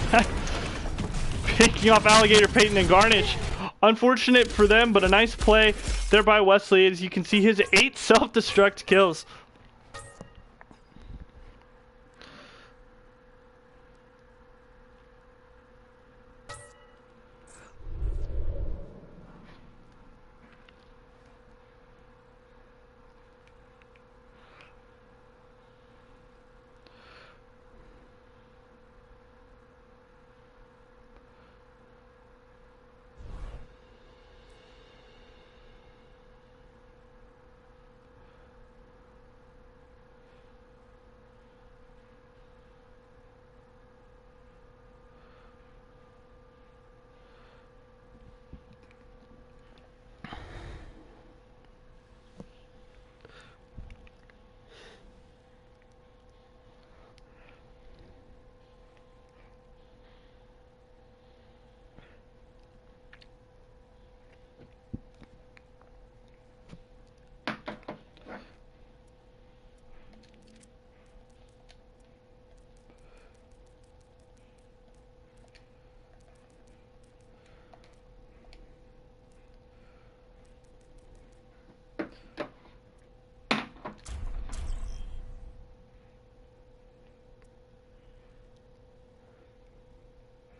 picking off Alligator, Peyton, and Garnish. Unfortunate for them, but a nice play there by Wesley. As you can see, his 8 self-destruct kills.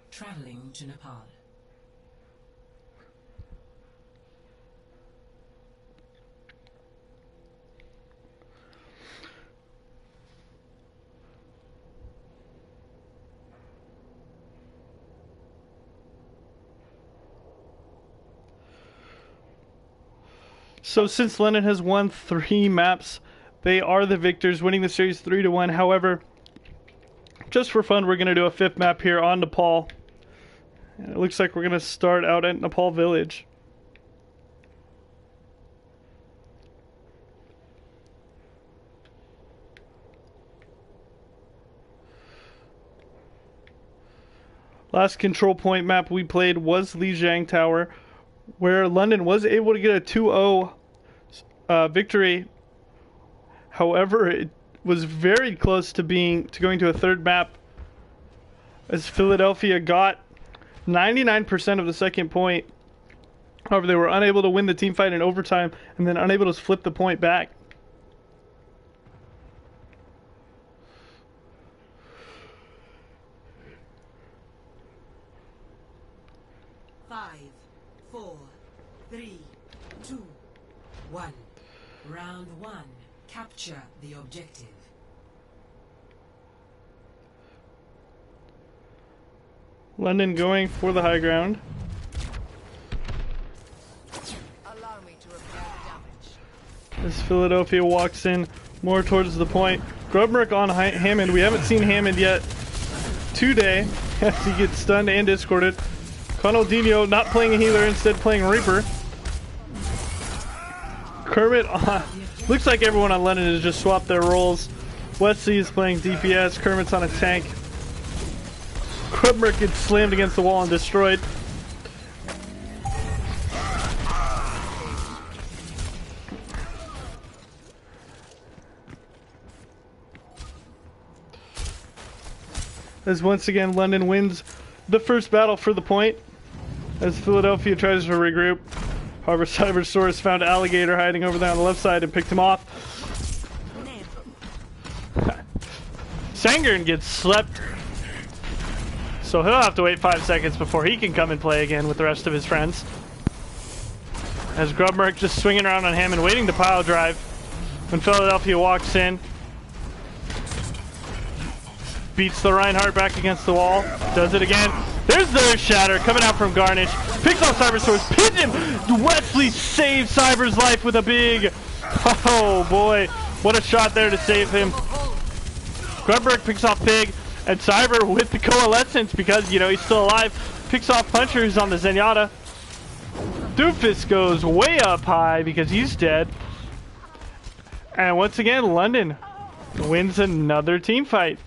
Traveling to Nepal. So since London has won 3 maps, they are the victors, winning the series 3-1. However, just for fun, we're going to do a 5th map here on Nepal. And it looks like we're going to start out at Nepal Village. Last control point map we played was Lijiang Tower, where London was able to get a 2-0 victory. However, it was very close to going to a 3rd map, as Philadelphia got 99% of the second point. However, they were unable to win the team fight in overtime, and then unable to flip the point back. Five, 4, 3, 2, 1. Round 1. Capture the objective. London going for the high ground. Allow me to repair the damage. As Philadelphia walks in more towards the point. Grubmerk on Hammond. We haven't seen Hammond yet today, as he gets stunned and discorded. Conaldinho not playing a healer, instead playing Reaper. Kermit on... Looks like everyone on London has just swapped their roles. Wesley is playing DPS. Kermit's on a tank. Grubmerk gets slammed against the wall and destroyed. As once again London wins the first battle for the point, as Philadelphia tries to regroup. However, Cybersaurus found Alligator hiding over there on the left side and picked him off. Sangern gets slept, so he'll have to wait 5 seconds before he can come and play again with the rest of his friends. As Grubmerk just swinging around on Hammond, waiting to pile drive when Philadelphia walks in. Beats the Reinhardt back against the wall. Does it again. There's the Shatter coming out from Garnish. Picks off Cybersaurus. Pins him. Wesley saves Cyber's life with a big... Oh boy. What a shot there to save him. Grubberg picks off Pig. And Cyber with the Coalescence, because, you know, he's still alive. Picks off Puncher, who's on the Zenyatta. Doofus goes way up high because he's dead. And once again, London wins another team fight.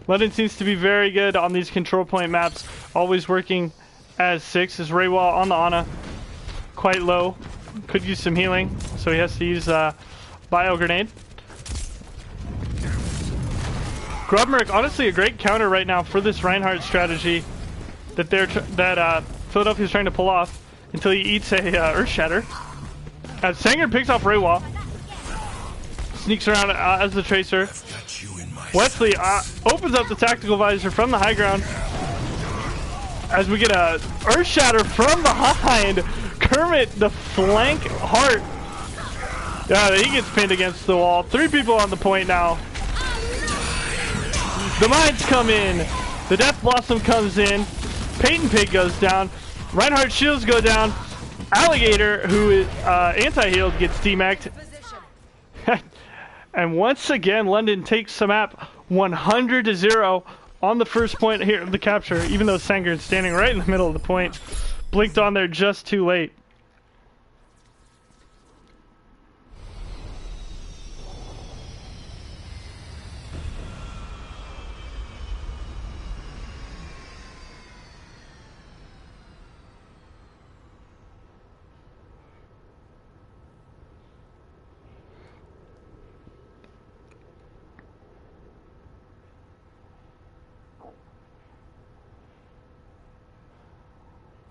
London seems to be very good on these control point maps, always working as 6. As Raywall on the Ana, quite low. Could use some healing, so he has to use Bio Grenade. Grubmerk, honestly a great counter right now for this Reinhardt strategy that Philadelphia's trying to pull off until he eats a Earth Shatter. As Sanger picks off Reiwa, sneaks around as the Tracer. Wesley opens up the tactical visor from the high ground as we get a Earth Shatter from behind. Kermit, the flank heart. Yeah, he gets pinned against the wall. 3 people on the point now. The mines come in. The Death Blossom comes in. Peyton Pig goes down. Reinhardt shields go down. Alligator, who is anti-healed, gets demeched. And once again, London takes the map 100-0 on the first point here of the capture, even though Sanger is standing right in the middle of the point. Blinked on there just too late.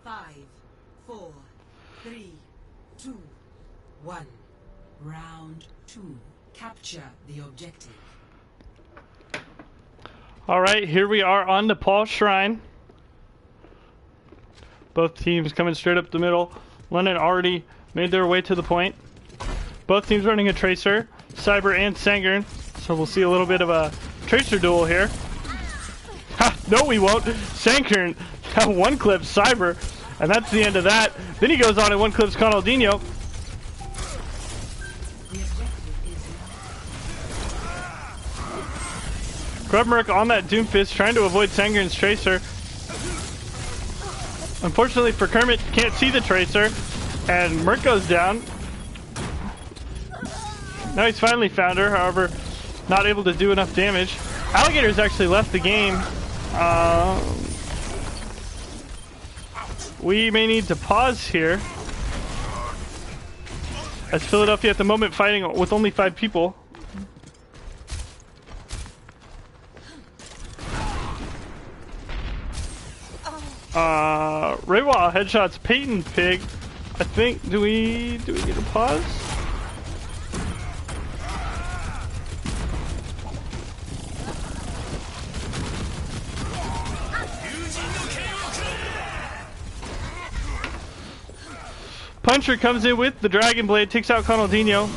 Five, 4, 3, 2, 1. Round 2. Capture the objective. Alright, here we are on the Paul Shrine. Both teams coming straight up the middle. London already made their way to the point. Both teams running a Tracer, Cyber and Sanger. So we'll see a little bit of a Tracer duel here. Ha! No, we won't. Sanger one clips Cyber, and that's the end of that. Then he goes on and one clips Conaldinho. Grubmerk on that Doomfist, trying to avoid Sanger's Tracer. Unfortunately for Kermit, can't see the Tracer, and Merc goes down. Now he's finally found her, however, not able to do enough damage. Alligator's actually left the game. We may need to pause here, as Philadelphia at the moment fighting with only 5 people. Reiwa headshots Peyton Pig. I think, do we get a pause? Puncher comes in with the Dragon Blade, takes out Conaldinho.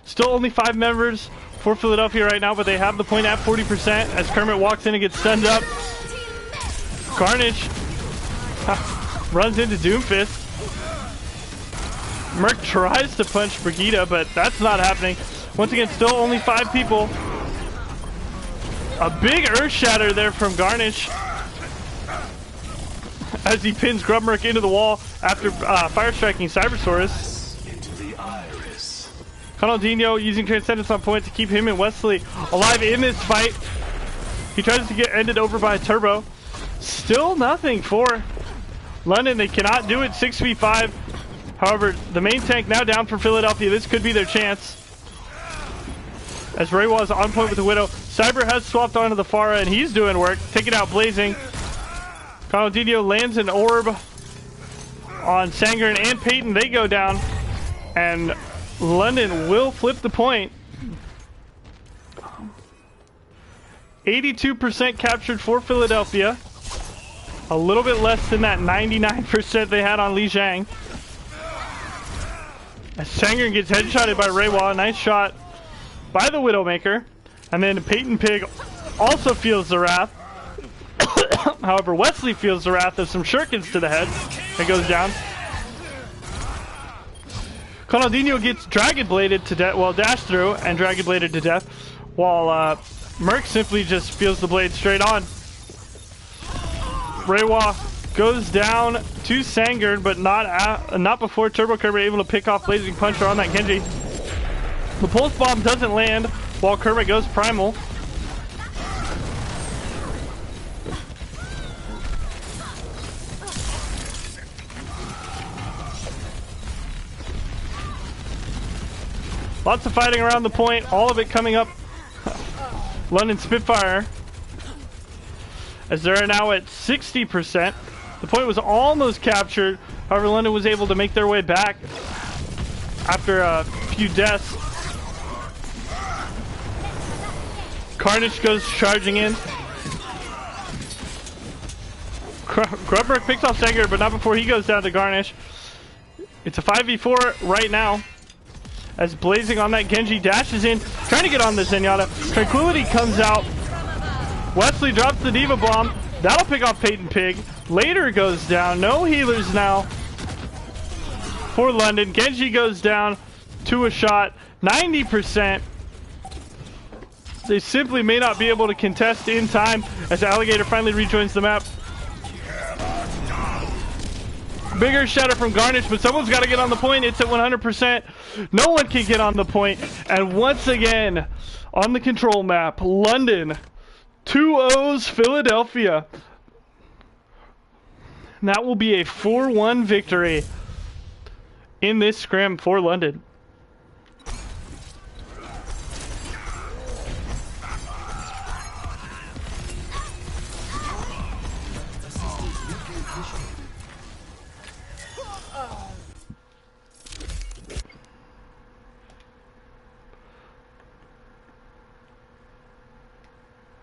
Still only 5 members for Philadelphia right now, but they have the point at 40% as Kermit walks in and gets stunned up. Carnage runs into Doomfist. Merc tries to punch Brigitte, but that's not happening. Once again, still only 5 people. A big Earth Shatter there from Garnish as he pins Grubmerk into the wall after fire striking Cybersaurus. Conaldinho using Transcendence on point to keep him and Wesley alive in this fight. He tries to get ended over by a Turbo. Still nothing for London. They cannot do it 6v5. However, the main tank now down for Philadelphia. This could be their chance. As Reiwa is on point with the Widow. Cyber has swapped onto the Pharah and he's doing work. Taking out Blazing. Conaldinho lands an orb on Sanger and Peyton. They go down. And London will flip the point. 82% captured for Philadelphia. A little bit less than that 99% they had on Li Zhang. As Sanger gets headshotted by Reiwa. Nice shot by the Widowmaker. And then Peyton Pig also feels the wrath. However, Wesley feels the wrath of some shurikens to the head. It goes down. Conaldinho gets Dragon Bladed to death, well, dashed through and Dragon Bladed to death, while Merc simply just feels the blade straight on. Reiwa goes down to Sanger, but not before Turbo Kermit able to pick off Blazing Puncher on that Genji. The Pulse Bomb doesn't land while Kermit goes Primal. Lots of fighting around the point, all of it coming up London Spitfire, as they're now at 60%. The point was almost captured. However, London was able to make their way back after a few deaths. Carnage goes charging in. Grubberg picks off Stenger, but not before he goes down to Garnish. It's a 5v4 right now, as Blazing on that Genji dashes in, trying to get on the Zenyatta. Tranquility comes out. Wesley drops the Diva Bomb. That'll pick off Peyton Pig. Later goes down. No healers now for London. Genji goes down to a shot. 90%. They simply may not be able to contest in time as Alligator finally rejoins the map. Bigger shatter from Garnish, but someone's got to get on the point. It's at 100%. No one can get on the point. And once again, on the control map, London 2-0s Philadelphia. And that will be a 4-1 victory in this scrim for London.